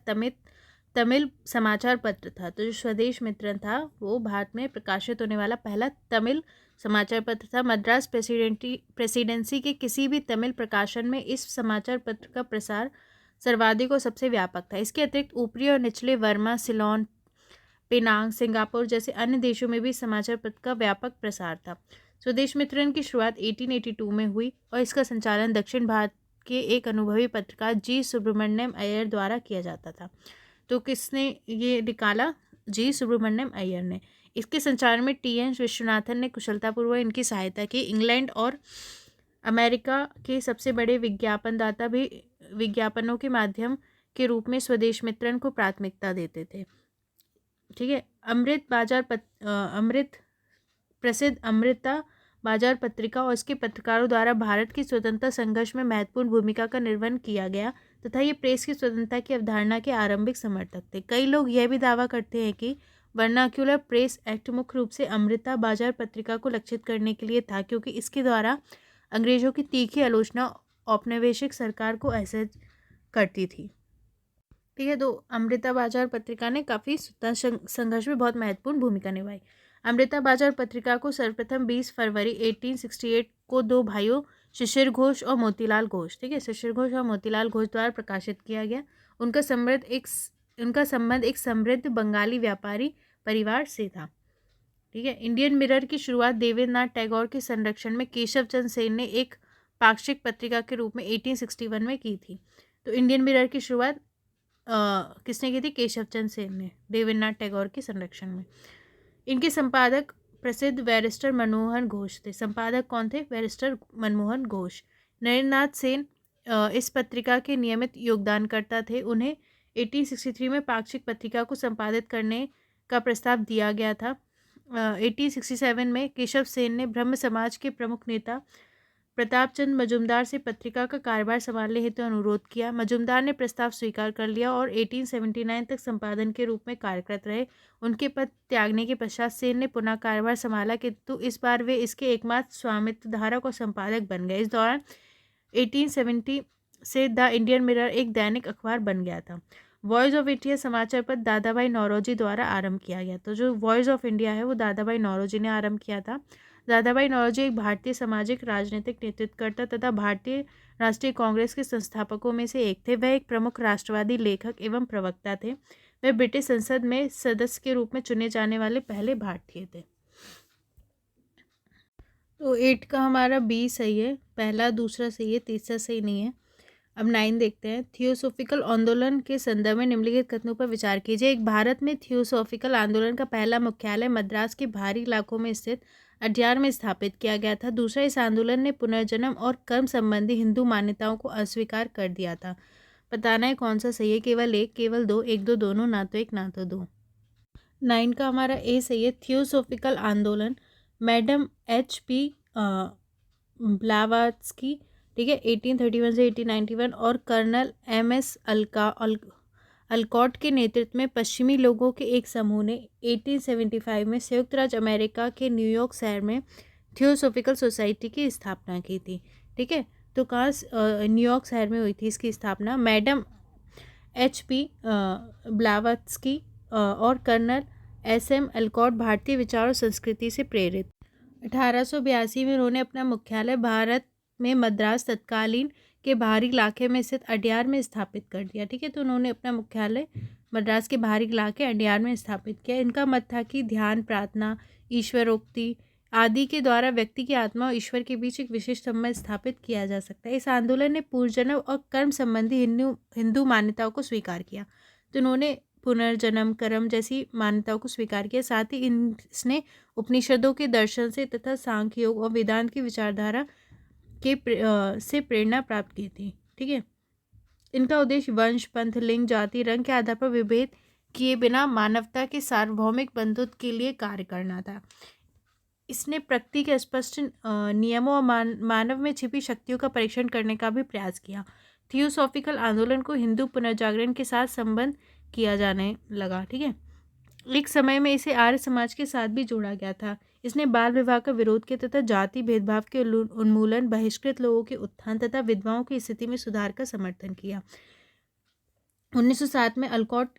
तमिल समाचार पत्र था। तो जो स्वदेश मित्रन था वो भारत में प्रकाशित होने वाला पहला तमिल समाचार पत्र था। मद्रास प्रेसिडेंसी के किसी भी तमिल प्रकाशन में इस समाचार पत्र का प्रसार सर्वाधिक और सबसे व्यापक था। इसके अतिरिक्त ऊपरी और निचले बर्मा, सिलोन, पेनांग, सिंगापुर जैसे अन्य देशों में भी समाचार पत्र का व्यापक प्रसार था। स्वदेश मित्रन की शुरुआत 1882 में हुई और इसका संचालन दक्षिण भारत के एक अनुभवी पत्रकार जी सुब्रमण्यम अय्यर द्वारा किया जाता था। तो किसने ये निकाला, जी सुब्रमण्यम अय्यर ने। इसके संचालन में TN विश्वनाथन ने कुशलतापूर्वक इनकी सहायता की। इंग्लैंड और अमेरिका के सबसे बड़े विज्ञापनदाता भी विज्ञापनों के माध्यम के रूप में स्वदेश मित्रन को प्राथमिकता देते थे। ठीक है, प्रसिद्ध अमृता बाजार पत्रिका और इसके पत्रकारों द्वारा भारत की स्वतंत्रता संघर्ष में महत्वपूर्ण भूमिका का निर्वहन किया गया तथा ये प्रेस की स्वतंत्रता की अवधारणा के आरंभिक समर्थक थे। कई लोग यह भी दावा करते हैं कि वर्नाक्युलर प्रेस एक्ट मुख्य रूप से अमृता बाजार पत्रिका को लक्षित करने के लिए था क्योंकि इसके द्वारा अंग्रेजों की तीखी आलोचना औपनिवेशिक सरकार को असहज करती थी। ठीक है, तो अमृता बाजार पत्रिका ने काफ़ी स्वतंत्रता संघर्ष में बहुत महत्वपूर्ण भूमिका निभाई। अमृता बाजार पत्रिका को सर्वप्रथम 20 फरवरी 1868 को दो भाइयों शिशिर घोष और मोतीलाल घोष, ठीक है, शिशिर घोष और मोतीलाल घोष द्वारा प्रकाशित किया गया। उनका संबंध एक समृद्ध बंगाली व्यापारी परिवार से था। ठीक है, इंडियन मिरर की शुरुआत देवेंद्रनाथ टैगोर के संरक्षण में केशव चंद्र सेन ने एक पाक्षिक पत्रिका के रूप में 1861 में की थी। तो इंडियन मिरर की शुरुआत किसने की थी, केशव चंद्र सेन ने, देवेंद्रनाथ टैगोर के संरक्षण में। इनके संपादक प्रसिद्ध बैरिस्टर मनमोहन घोष थे। संपादक कौन थे, बैरिस्टर मनमोहन घोष। नरेंद्रनाथ सेन इस पत्रिका के नियमित योगदानकर्ता थे। उन्हें 1863 में पाक्षिक पत्रिका को संपादित करने का प्रस्ताव दिया गया था। 1867 में केशव सेन ने ब्रह्म समाज के प्रमुख नेता प्रताप चंद मजुमदार से पत्रिका का कार्यभार संभालने हेतु अनुरोध किया। मजुमदार ने प्रस्ताव स्वीकार कर लिया और 1879 तक संपादन के रूप में कार्यरत रहे। उनके पद त्यागने के पश्चात सेन ने पुनः कार्यभार संभाला, किंतु इस बार वे इसके एकमात्र स्वामित्व धारक और संपादक बन गए। इस दौरान 1870 से द इंडियन मिरर एक दैनिक अखबार बन गया था। वॉइस ऑफ इंडिया समाचार पत्र दादा भाई नौरोजी द्वारा आरंभ किया गया। तो जो वॉइस ऑफ इंडिया है वो दादा भाई नौरोजी ने आरंभ किया था। दादा भाई नौरोजी एक भारतीय सामाजिक राजनीतिक नेतृत्वकर्ता तथा भारतीय राष्ट्रीय कांग्रेस के संस्थापकों में से एक थे। वह एक प्रमुख राष्ट्रवादी लेखक एवं प्रवक्ता थे। वह ब्रिटिश संसद में सदस्य के रूप में चुने जाने वाले पहले भारतीय थे। तो 8 का हमारा बी सही है, पहला दूसरा सही है, तीसरा सही नहीं है। अब 9 देखते हैं। थियोसॉफिकल आंदोलन के संदर्भ में निम्नलिखित कथनों पर विचार कीजिए। एक, भारत में थियोसॉफिकल आंदोलन का पहला मुख्यालय मद्रास के बाहरी इलाकों में स्थित अड्यार में स्थापित किया गया था। दूसरा, इस आंदोलन ने पुनर्जन्म और कर्म संबंधी हिंदू मान्यताओं को अस्वीकार कर दिया था। बताना है कौन सा सही है। केवल एक, केवल दो, एक दो दोनों, ना तो एक ना तो दो। 9 का हमारा ए सही है। थियोसॉफिकल आंदोलन मैडम H.P. ब्लावात्स्की, ठीक है, 1831 से 1891 और कर्नल M.S. अलकॉट के नेतृत्व में पश्चिमी लोगों के एक समूह ने 1875 में संयुक्त राज्य अमेरिका के न्यूयॉर्क शहर में थियोसॉफिकल सोसाइटी की स्थापना की थी। ठीक है, तो कहाँ न्यूयॉर्क शहर में हुई थी इसकी स्थापना। Madam H.P. ब्लावात्स्की और कर्नल S.M. अलकॉट भारतीय विचार और संस्कृति से प्रेरित। 1882 में उन्होंने अपना मुख्यालय भारत में मद्रास तत्कालीन के बाहरी इलाके में स्थित अड्यार में स्थापित कर दिया। ठीक है, तो उन्होंने अपना मुख्यालय मद्रास के बाहरी इलाके अड्यार में स्थापित किया। इनका मत था कि ध्यान, प्रार्थना, ईश्वरोक्ति आदि के द्वारा व्यक्ति की आत्मा और ईश्वर के बीच एक विशिष्ट संबंध स्थापित किया जा सकता है। इस आंदोलन ने पुनर्जन्म और कर्म संबंधी हिंदू मान्यताओं को स्वीकार किया। तो उन्होंने पुनर्जन्म, कर्म जैसी मान्यताओं को स्वीकार किया। साथ ही इसने उपनिषदों के दर्शन से तथा सांख्य योग और वेदांत की विचारधारा के से प्रेरणा प्राप्त की थी। ठीक है, इनका उद्देश्य वंश, पंथ, लिंग, जाति, रंग के आधार पर विभेद किए बिना मानवता के सार्वभौमिक बंधुत्व के लिए कार्य करना था। इसने प्रकृति के स्पष्ट नियमों और मानव में छिपी शक्तियों का परीक्षण करने का भी प्रयास किया। थियोसॉफिकल आंदोलन को हिंदू पुनर्जागरण के साथ संबंध किया जाने लगा। ठीक है, एक समय में इसे आर्य समाज के साथ भी जोड़ा गया था। इसने बाल विवाह का विरोध किया तथा जाति भेदभाव के उन्मूलन, बहिष्कृत लोगों के उत्थान तथा विधवाओं की स्थिति में सुधार का समर्थन किया। 1907 में अलकॉट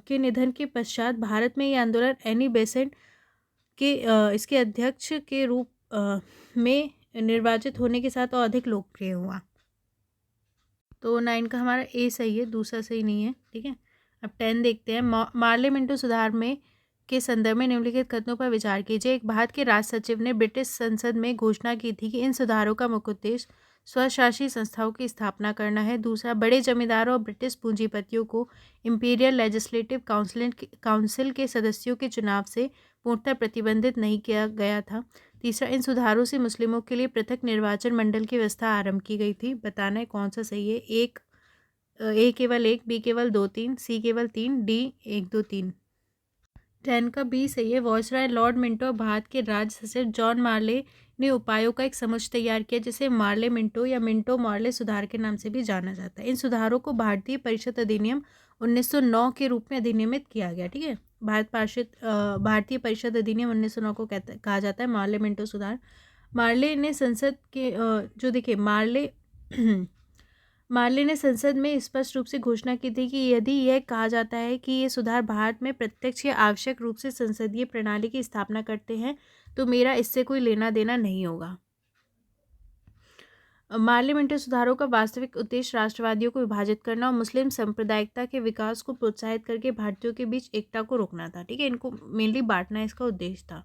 के निधन के पश्चात भारत में यह आंदोलन एनी बेसेंट के इसके अध्यक्ष के रूप में निर्वाचित होने के साथ और अधिक लोकप्रिय हुआ। तो 9 का हमारा ए सही है, दूसरा सही नहीं है। ठीक है, अब 10 देखते हैं। मार्ले मिंटो सुधार में के संदर्भ में निम्नलिखित कथनों पर विचार कीजिए। एक, भारत के राज सचिव ने ब्रिटिश संसद में घोषणा की थी कि इन सुधारों का मुख्य उद्देश्य स्वशासी संस्थाओं की स्थापना करना है। दूसरा, बड़े जमींदारों और ब्रिटिश पूंजीपतियों को इंपीरियल लेजिस्लेटिव काउंसिल के सदस्यों के चुनाव से पूर्णतः प्रतिबंधित नहीं किया गया था। तीसरा, इन सुधारों से मुस्लिमों के लिए पृथक निर्वाचन मंडल की व्यवस्था आरंभ की गई थी। बताना है कौन सा सही है। एक, ए केवल एक, बी केवल 2 3, सी केवल 3, डी 1 2 3। 10 का बी सही है। वॉयसराय लॉर्ड मिंटो और भारत के राज्य सचिव जॉन मार्ले ने उपायों का एक समुच्चय तैयार किया जिसे मार्ले मिंटो या मिंटो मार्ले सुधार के नाम से भी जाना जाता है। इन सुधारों को भारतीय परिषद अधिनियम 1909 के रूप में अधिनियमित किया गया। ठीक है, भारतीय परिषद अधिनियम 1909 को कहा जाता है मार्ले मिंटो सुधार। मार्ले ने संसद के मार्ले ने संसद में स्पष्ट रूप से घोषणा की थी कि यदि यह कहा जाता है कि ये सुधार भारत में प्रत्यक्ष या आवश्यक रूप से संसदीय प्रणाली की स्थापना करते हैं तो मेरा इससे कोई लेना देना नहीं होगा। मार्ले मिंटो सुधारों का वास्तविक उद्देश्य राष्ट्रवादियों को विभाजित करना और मुस्लिम सांप्रदायिकता के विकास को प्रोत्साहित करके भारतीयों के बीच एकता को रोकना था। ठीक है, इनको मेनली बांटना इसका उद्देश्य था।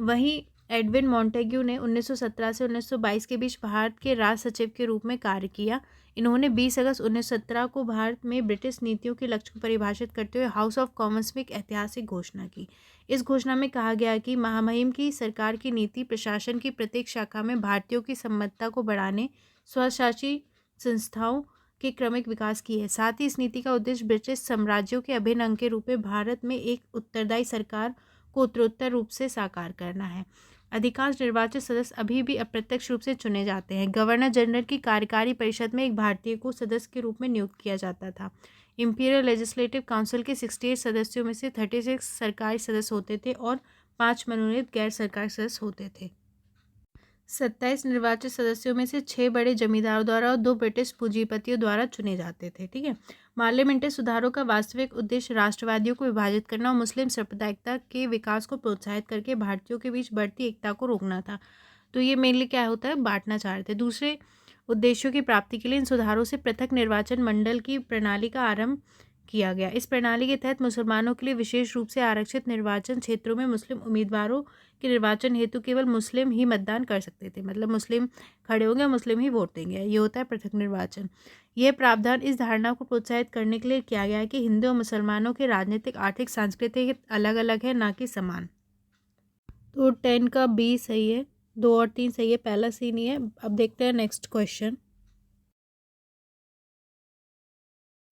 वहीं एडविन मॉन्टेग्यू ने 1917 से 1922 के बीच भारत के राज सचिव के रूप में कार्य किया। इन्होंने 20 अगस्त 1917 को भारत में ब्रिटिश नीतियों के लक्ष्य को परिभाषित करते हुए हाउस ऑफ कॉमन्स में एक ऐतिहासिक घोषणा की। इस घोषणा में कहा गया कि महामहिम की सरकार की नीति प्रशासन की प्रत्येक शाखा में भारतीयों की सम्मतता को बढ़ाने, स्वशासी संस्थाओं के क्रमिक विकास की है। साथ ही इस नीति का उद्देश्य ब्रिटिश साम्राज्यों के अभिन्न अंग के रूप में भारत में एक उत्तरदायी सरकार को उत्तरोत्तर रूप से साकार करना है। अधिकांश निर्वाचित सदस्य अभी भी अप्रत्यक्ष रूप से चुने जाते हैं। गवर्नर जनरल की कार्यकारी परिषद में एक भारतीय को सदस्य के रूप में नियुक्त किया जाता था। इंपीरियल लेजिस्लेटिव काउंसिल के 68 सदस्यों में से 36 सरकारी सदस्य होते थे और 5 मनोनीत गैर सरकारी सदस्य होते थे। 27 निर्वाचित सदस्यों में से 6 बड़े जमींदारों द्वारा और 2 ब्रिटिश पूंजीपतियों द्वारा चुने जाते थे। ठीक है। पार्लियामेंट्री सुधारों का वास्तविक उद्देश्य राष्ट्रवादियों को विभाजित करना और मुस्लिम सांप्रदायिकता के विकास को प्रोत्साहित करके भारतीयों के बीच बढ़ती एकता को रोकना था। तो ये मेनली क्या होता है, बांटना चाह रहे थे। दूसरे उद्देश्यों की प्राप्ति के लिए इन सुधारों से पृथक निर्वाचन मंडल की प्रणाली का आरंभ किया गया। इस प्रणाली के तहत मुसलमानों के लिए विशेष रूप से आरक्षित निर्वाचन क्षेत्रों में मुस्लिम उम्मीदवारों के निर्वाचन हेतु केवल मुस्लिम ही मतदान कर सकते थे। मतलब मुस्लिम खड़े होंगे, मुस्लिम ही वोट देंगे। ये होता है पृथक निर्वाचन। यह प्रावधान इस धारणा को प्रोत्साहित करने के लिए किया गया है कि हिंदू और मुसलमानों के राजनीतिक, आर्थिक, सांस्कृतिक अलग अलग है, ना कि समान। तो 10 का बी सही है, 2 और 3 सही है, पहला सी नहीं है। अब देखते हैं नेक्स्ट क्वेश्चन।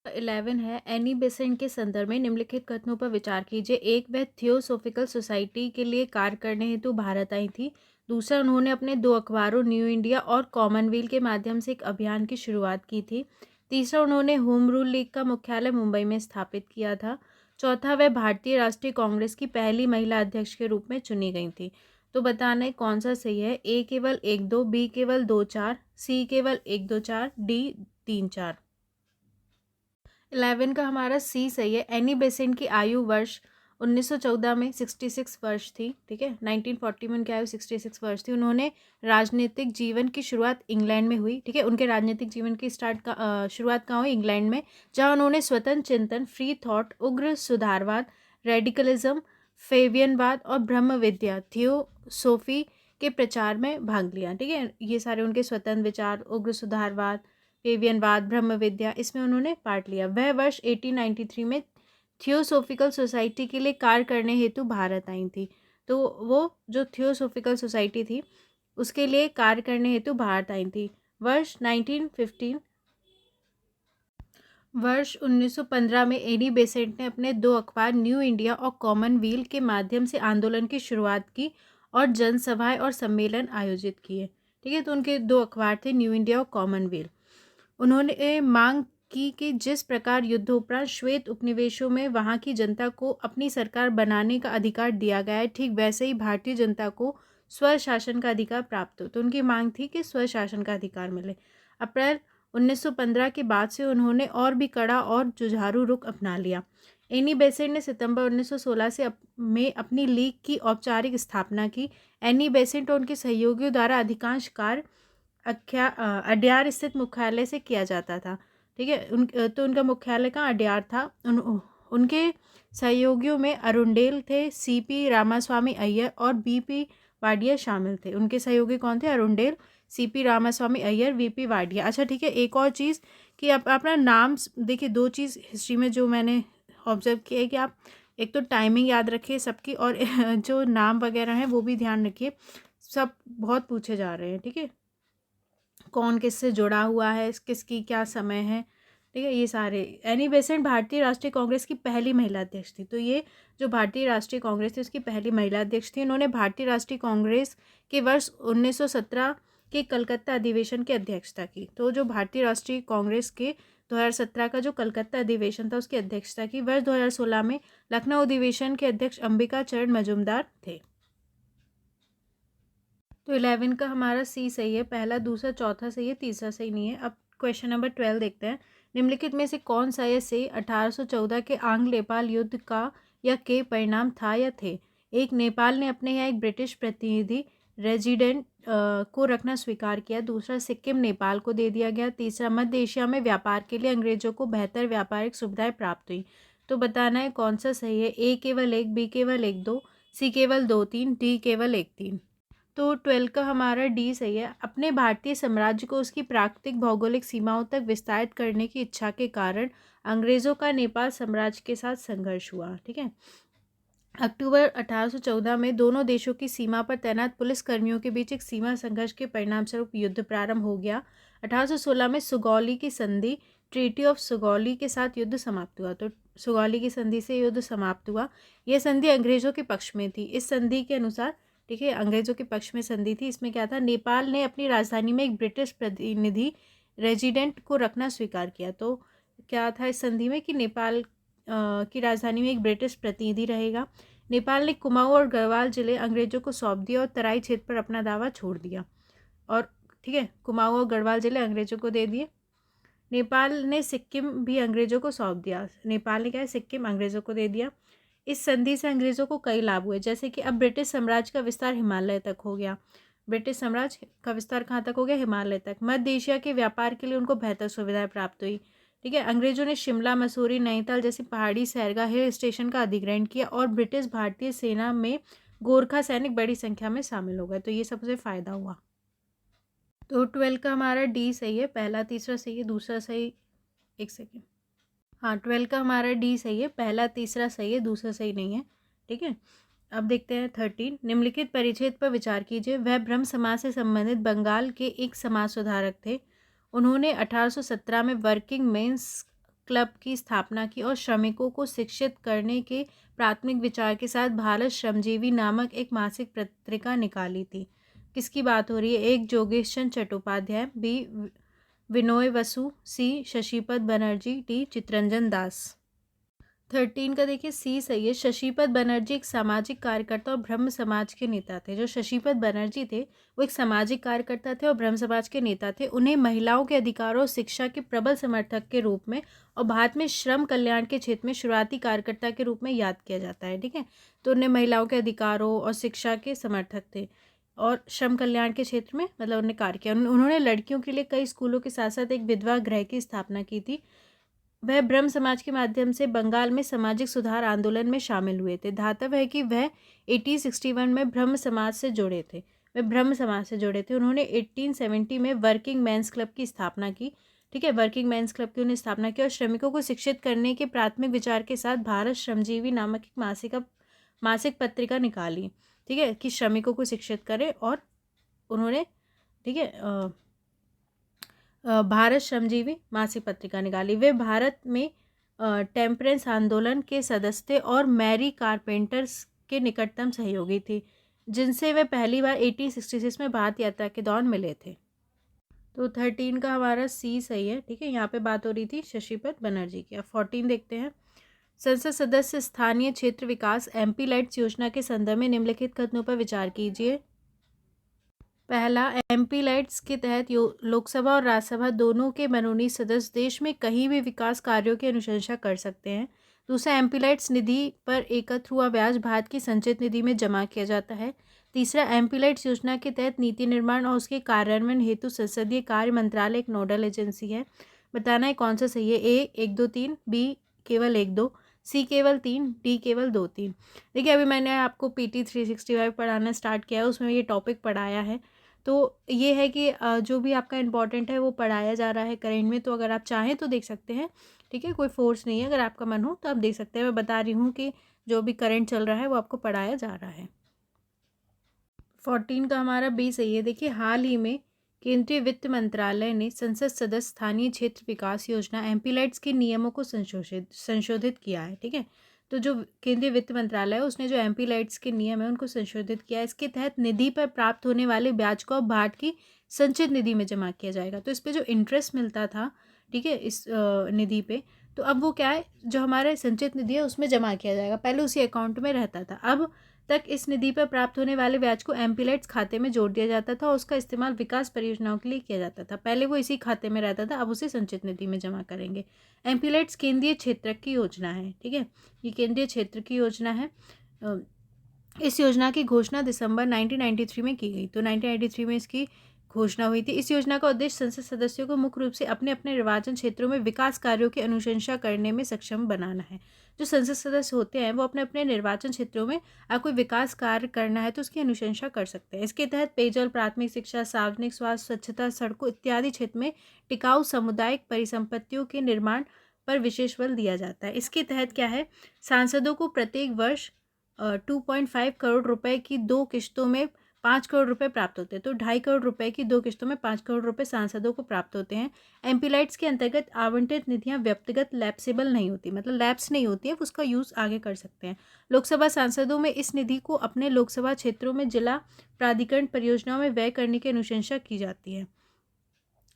11 है, एनी बेसेंट के संदर्भ में निम्नलिखित कथनों पर विचार कीजिए। एक, वह थियोसोफिकल सोसाइटी के लिए कार्य करने हेतु भारत आई थी। दूसरा, उन्होंने अपने 2 अखबारों न्यू इंडिया और कॉमनवेल्थ के माध्यम से एक अभियान की शुरुआत की थी। तीसरा, उन्होंने होम रूल लीग का मुख्यालय मुंबई में स्थापित किया था। चौथा, वह भारतीय राष्ट्रीय कांग्रेस की पहली महिला अध्यक्ष के रूप में चुनी गई थी। तो बताना है कौन सा सही है। ए केवल 1 2, बी केवल 2 4, सी केवल 1 2 4, डी 3 4। 11 का हमारा सी सही है। एनी बेसेंट की आयु वर्ष 1914 में 66 वर्ष थी। ठीक है। 1940 में उनकी आयु 66 वर्ष थी। उन्होंने राजनीतिक जीवन की शुरुआत इंग्लैंड में हुई। ठीक है। उनके राजनीतिक जीवन की शुरुआत कहाँ हुई? इंग्लैंड में, जहाँ उन्होंने स्वतंत्र चिंतन, फ्री थॉट, उग्र सुधारवाद, रेडिकलिज्म, फेवियनवाद और ब्रह्म विद्या, थियोसोफी के प्रचार में भाग लिया। ठीक है। ये सारे उनके स्वतंत्र विचार, उग्र सुधारवाद, फेवियनवाद, ब्रह्म विद्या, इसमें उन्होंने पार्ट लिया। वह वर्ष 1893 में थियोसोफिकल सोसाइटी के लिए कार्य करने हेतु भारत आई थी। तो वो जो थियोसोफिकल सोसाइटी थी उसके लिए कार्य करने हेतु भारत आई थी। वर्ष 1915 में एनी बेसेंट ने अपने 2 अखबार न्यू इंडिया और कॉमनवेल्थ के माध्यम से आंदोलन की शुरुआत की और जनसभाएं और सम्मेलन आयोजित किए। ठीक है। तो उनके 2 अखबार थे, न्यू इंडिया और कॉमनवेल्थ। उन्होंने मांग की कि जिस प्रकार युद्धोपरांत श्वेत उपनिवेशों में वहां की जनता को अपनी सरकार बनाने का अधिकार दिया गया है, ठीक वैसे ही भारतीय जनता को स्वशासन का अधिकार प्राप्त हो। तो उनकी मांग थी कि स्वशासन का अधिकार मिले। अप्रैल 1915 के बाद से उन्होंने और भी कड़ा और जुझारू रुख अपना लिया। एनी बेसेंट ने सितंबर 1916 में अपनी लीग की औपचारिक स्थापना की। एनी बेसेंट और उनके सहयोगियों द्वारा अधिकांश कार्य अड्यार स्थित मुख्यालय से किया जाता था। ठीक है। तो उनका मुख्यालय कहाँ? अड्यार था। उनके सहयोगियों में अरुंडेल थे, सीपी रामास्वामी अय्यर और बीपी वाडिया शामिल थे। उनके सहयोगी कौन थे? Arundale, CP Ramaswamy Iyer, VP Wadia. अच्छा ठीक है। एक और चीज़ कि आप अपना नाम देखिए, 2 चीज़ हिस्ट्री में जो मैंने ऑब्जर्व किया है कि आप एक तो टाइमिंग याद रखिए सबकी, और जो नाम वगैरह हैं वो भी ध्यान रखिए। सब बहुत पूछे जा रहे हैं। ठीक है। कौन किससे जुड़ा हुआ है, किसकी क्या समय है। ठीक है। ये सारे। एनी बेसेंट भारतीय राष्ट्रीय कांग्रेस की पहली महिला अध्यक्ष थी। तो ये जो भारतीय राष्ट्रीय कांग्रेस थी उसकी पहली महिला अध्यक्ष थी। उन्होंने भारतीय राष्ट्रीय कांग्रेस के वर्ष 1917 के कलकत्ता अधिवेशन की अध्यक्षता की। तो जो भारतीय राष्ट्रीय कांग्रेस के 2017 का जो कलकत्ता अधिवेशन था उसकी अध्यक्षता की। वर्ष 2016 में लखनऊ अधिवेशन के अध्यक्ष अंबिका चरण मजूमदार थे। तो 11 का हमारा सी सही है। पहला, दूसरा, चौथा सही है, तीसरा सही नहीं है। अब क्वेश्चन नंबर 12 देखते हैं। निम्नलिखित में से कौन सा ये से 1814 के आंग्ल नेपाल युद्ध का या के परिणाम था या थे? एक, नेपाल ने अपने यहाँ एक ब्रिटिश प्रतिनिधि रेजिडेंट को रखना स्वीकार किया। दूसरा, सिक्किम नेपाल को दे दिया गया। तीसरा, मध्य एशिया में व्यापार के लिए अंग्रेजों को बेहतर व्यापारिक सुविधाएं प्राप्त हुई। तो बताना है कौन सा सही है। ए केवल 1, बी केवल 1 2, सी केवल 2 3, डी केवल 1 3। तो 12 का हमारा डी सही है। अपने भारतीय साम्राज्य को उसकी प्राकृतिक भौगोलिक सीमाओं तक विस्तारित करने की इच्छा के कारण अंग्रेज़ों का नेपाल साम्राज्य के साथ संघर्ष हुआ। ठीक है। अक्टूबर 1814 में दोनों देशों की सीमा पर तैनात पुलिस कर्मियों के बीच एक सीमा संघर्ष के परिणामस्वरूप युद्ध प्रारंभ हो गया। 1816 में सुगौली की संधि, ट्रीटी ऑफ सुगौली के साथ युद्ध समाप्त हुआ। तो सुगौली की संधि से युद्ध समाप्त हुआ। यह संधि अंग्रेजों के पक्ष में थी। इस संधि के अनुसार, ठीक है, अंग्रेजों के पक्ष में संधि थी। इसमें क्या था, नेपाल ने अपनी राजधानी में एक ब्रिटिश प्रतिनिधि रेजिडेंट को रखना स्वीकार किया। तो क्या था इस संधि में कि नेपाल की राजधानी में एक ब्रिटिश प्रतिनिधि रहेगा। नेपाल ने कुमाऊं और गढ़वाल जिले अंग्रेजों को सौंप दिया और तराई क्षेत्र पर अपना दावा छोड़ दिया। और ठीक है, कुमाऊं और गढ़वाल जिले अंग्रेजों को दे दिए। नेपाल ने सिक्किम भी अंग्रेजों को सौंप दिया। नेपाल ने क्या है, सिक्किम अंग्रेजों को दे दिया। इस संधि से अंग्रेजों को कई लाभ हुए, जैसे कि अब ब्रिटिश साम्राज्य का विस्तार हिमालय तक हो गया। ब्रिटिश साम्राज्य का विस्तार कहाँ तक हो गया, हिमालय तक। मध्य एशिया के व्यापार के लिए उनको बेहतर सुविधाएं प्राप्त हुई। ठीक है, अंग्रेजों ने शिमला, मसूरी, नैनीताल जैसी पहाड़ी सैरगाह, हिल स्टेशन का अधिग्रहण किया और ब्रिटिश भारतीय सेना में गोरखा सैनिक बड़ी संख्या में शामिल हो गए। तो ये सबसे फायदा हुआ। तो 12 का हमारा डी सही है, पहला तीसरा सही है, दूसरा सही, एक सेकेंड, हाँ 12 का हमारा डी सही है, पहला तीसरा सही है, दूसरा सही नहीं है। ठीक है, अब देखते हैं 13। निम्नलिखित परिच्छेद पर विचार कीजिए। वह ब्रह्म समाज से संबंधित बंगाल के एक समाज सुधारक थे। उन्होंने 1817 में वर्किंग मेंस क्लब की स्थापना की और श्रमिकों को शिक्षित करने के प्राथमिक विचार के साथ भारत श्रमजीवी नामक एक मासिक पत्रिका निकाली थी। किसकी बात हो रही है, एक जोगेश चंद्र चट्टोपाध्याय, बी विनोय बसु, सी शशिपद बनर्जी, डी चितरंजन दास। 13 का देखिए सी सही है। शशिपद बनर्जी एक सामाजिक कार्यकर्ता और ब्रह्म समाज के नेता थे। जो शशिपद बनर्जी थे वो एक सामाजिक कार्यकर्ता थे और ब्रह्म समाज के नेता थे। उन्हें महिलाओं के अधिकारों और शिक्षा के प्रबल समर्थक के रूप में और भारत में श्रम कल्याण के क्षेत्र में शुरुआती कार्यकर्ता के रूप में याद किया जाता है। ठीक है, तो उन्हें महिलाओं के अधिकारों और शिक्षा के समर्थक थे और श्रम कल्याण के क्षेत्र में मतलब उन्होंने कार्य किया। उन्होंने लड़कियों के लिए कई स्कूलों के साथ साथ एक विधवा गृह की स्थापना की थी। वह ब्रह्म समाज के माध्यम से बंगाल में सामाजिक सुधार आंदोलन में शामिल हुए थे। धातव है कि वह 1861 में ब्रह्म समाज से जुड़े थे। उन्होंने 1870 में वर्किंग मेंस क्लब की स्थापना की। ठीक है, वर्किंग मेंस क्लब की उन्होंने स्थापना की और श्रमिकों को शिक्षित करने के प्राथमिक विचार के साथ भारत श्रमजीवी नामक एक मासिक पत्रिका निकाली। ठीक है, कि श्रमिकों को शिक्षित करें और उन्होंने, ठीक है, भारत श्रमजीवी मासिक पत्रिका निकाली। वे भारत में टेम्परेंस आंदोलन के सदस्य थे और मैरी कारपेंटर्स के निकटतम सहयोगी थी, जिनसे वे पहली बार 1866 में भारत यात्रा के दौरान मिले थे। तो 13 का हमारा सी सही है। ठीक है, यहाँ पे बात हो रही थी शशिपद बनर्जी की। अब 14 देखते हैं। संसद सदस्य स्थानीय क्षेत्र विकास एमपी लाइट्स योजना के संदर्भ में निम्नलिखित कथनों पर विचार कीजिए। पहला, एमपी लाइट्स के तहत लोकसभा और राज्यसभा दोनों के मनोनीत सदस्य देश में कहीं भी विकास कार्यों की अनुशंसा कर सकते हैं। दूसरा, एमपी लाइट्स निधि पर एकत्र हुआ ब्याज भारत की संचित निधि में जमा किया जाता है। तीसरा, एमपी लाइट्स योजना के तहत नीति निर्माण और उसके कार्यान्वयन हेतु संसदीय कार्य मंत्रालय एक नोडल एजेंसी है। बताना है कौन सा सही है। ए 1 2 3, बी केवल 1 2, सी केवल 3, डी केवल 2 3। देखिए, अभी मैंने आपको PT 365 पढ़ाना स्टार्ट किया है, उसमें ये टॉपिक पढ़ाया है। तो ये है कि जो भी आपका इम्पॉर्टेंट है वो पढ़ाया जा रहा है करेंट में। तो अगर आप चाहें तो देख सकते हैं। ठीक है, कोई फोर्स नहीं है, अगर आपका मन हो तो आप देख सकते हैं। मैं बता रही हूँ कि जो भी करंट चल रहा है वो आपको पढ़ाया जा रहा है। 14 का हमारा बी सही है। देखिए, हाल ही में केंद्रीय वित्त मंत्रालय ने संसद सदस्य स्थानीय क्षेत्र विकास योजना एमपी लाइट्स के नियमों को संशोधित किया है। ठीक है, तो जो केंद्रीय वित्त मंत्रालय है उसने जो एमपी लाइट्स के नियम है उनको संशोधित किया है। इसके तहत निधि पर प्राप्त होने वाले ब्याज को अब भारत की संचित निधि में जमा किया जाएगा। तो इस पर जो इंटरेस्ट मिलता था, ठीक है, इस निधि पे, तो अब वो क्या है, जो हमारे संचित निधि है उसमें जमा किया जाएगा। पहले उसी अकाउंट में रहता था, अब तक इस निधि पर प्राप्त होने वाले ब्याज को एमपी लाइट्स खाते में जोड़ दिया जाता था और उसका इस्तेमाल विकास परियोजनाओं के लिए किया जाता था। पहले वो इसी खाते में रहता था, अब उसे संचित निधि में जमा करेंगे। एमपी लाइट्स केंद्रीय क्षेत्र की योजना है। ठीक है, ये केंद्रीय क्षेत्र की योजना है। इस योजना की घोषणा दिसंबर 1993 में की गई। तो 1993 में इसकी घोषणा हुई थी। इस योजना का उद्देश्य संसद सदस्यों को मुख्य रूप से अपने अपने निर्वाचन क्षेत्रों में विकास कार्यों की अनुशंसा करने में सक्षम बनाना है। जो संसद सदस्य होते हैं वो अपने अपने निर्वाचन क्षेत्रों में अगर कोई विकास कार्य करना है तो उसकी अनुशंसा कर सकते हैं। इसके तहत पेयजल, प्राथमिक शिक्षा, सार्वजनिक स्वास्थ्य, स्वच्छता, सड़कों इत्यादि क्षेत्र में टिकाऊ सामुदायिक परिसंपत्तियों के निर्माण पर विशेष बल दिया जाता है। इसके तहत क्या है, सांसदों को प्रत्येक वर्ष 2.5 करोड़ रुपए की 2 किश्तों में 5 करोड़ रुपए प्राप्त होते हैं। तो 2.5 करोड़ रुपए की 2 किस्तों में 5 करोड़ रुपए सांसदों को प्राप्त होते हैं। एमपीलाइट्स के अंतर्गत आवंटित निधियां व्यक्तिगत लैप्सेबल नहीं होती, मतलब लैप्स नहीं होती है, उसका यूज़ आगे कर सकते हैं। लोकसभा सांसदों में इस निधि को अपने लोकसभा क्षेत्रों में जिला प्राधिकरण परियोजनाओं में व्यय करने की अनुशंसा की जाती है।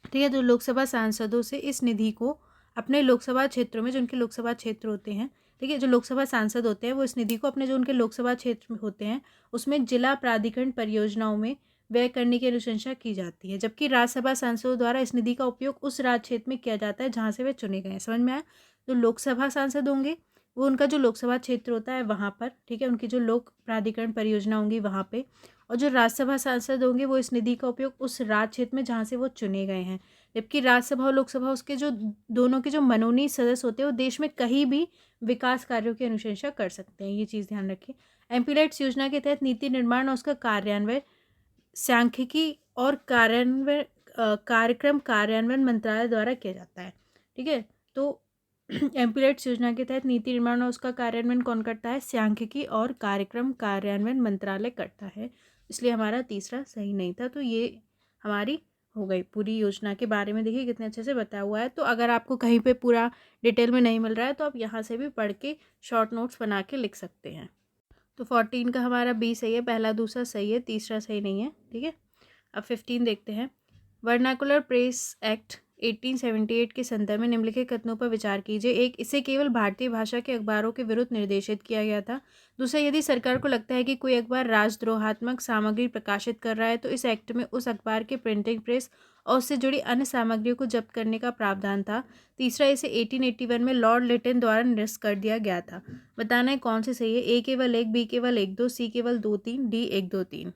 ठीक है, तो लोकसभा सांसदों से इस निधि को अपने लोकसभा क्षेत्रों में, जो उनके लोकसभा क्षेत्र होते हैं, ठीक है, जो लोकसभा सांसद होते हैं वो इस निधि को अपने जो उनके लोकसभा क्षेत्र होते हैं उसमें जिला प्राधिकरण परियोजनाओं में व्यय करने की अनुशंसा की जाती है। जबकि राज्यसभा सांसदों द्वारा इस निधि का उपयोग उस राज्य क्षेत्र में किया जाता है जहाँ से वे चुने गए हैं। समझ में आया? जो लोकसभा सांसद होंगे वो उनका जो लोकसभा क्षेत्र होता है वहाँ पर, ठीक है, उनकी जो लोक प्राधिकरण परियोजना होंगी वहाँ पे, और जो राज्यसभा सांसद होंगे वो इस निधि का उपयोग उस राज्य क्षेत्र में जहाँ से वो चुने गए हैं। जबकि राज्यसभा और लोकसभा उसके जो दोनों के जो मनोनीत सदस्य होते हैं वो देश में कहीं भी विकास कार्यों की अनुशंसा कर सकते हैं। ये चीज़ ध्यान रखें। एमपीलाइट्स योजना के तहत नीति निर्माण और उसका कार्यान्वयन सांख्यिकी और कार्यक्रम कार्यान्वयन मंत्रालय द्वारा किया जाता है। ठीक है, तो एमपीलाइट्स योजना के तहत नीति निर्माण और उसका कार्यान्वयन कौन करता है? सांख्यिकी और कार्यक्रम कार्यान्वयन मंत्रालय करता है। इसलिए हमारा तीसरा सही नहीं था। तो ये हमारी हो गई पूरी योजना के बारे में। देखिए कितने अच्छे से बताया हुआ है। तो अगर आपको कहीं पे पूरा डिटेल में नहीं मिल रहा है तो आप यहाँ से भी पढ़ के शॉर्ट नोट्स बना के लिख सकते हैं। तो 14 का हमारा बी सही है, पहला दूसरा सही है, तीसरा सही नहीं है। ठीक है, अब 15 देखते हैं। वर्नाकुलर प्रेस एक्ट 1878 के संदर्भ में निम्नलिखित कथनों पर विचार कीजिए। एक, इसे केवल भारतीय भाषा के अखबारों के विरुद्ध निर्देशित किया गया था। दूसरा, यदि सरकार को लगता है कि कोई अखबार राजद्रोहात्मक सामग्री प्रकाशित कर रहा है तो इस एक्ट में उस अखबार के प्रिंटिंग प्रेस और उससे जुड़ी अन्य सामग्रियों को जब्त करने का प्रावधान था। तीसरा, इसे 1881 में लॉर्ड लिटन द्वारा निरस्त कर दिया गया था। बताना है कौन से सही है। ए केवल 1, बी केवल 1 2, सी केवल 2 3, डी 1 2 3।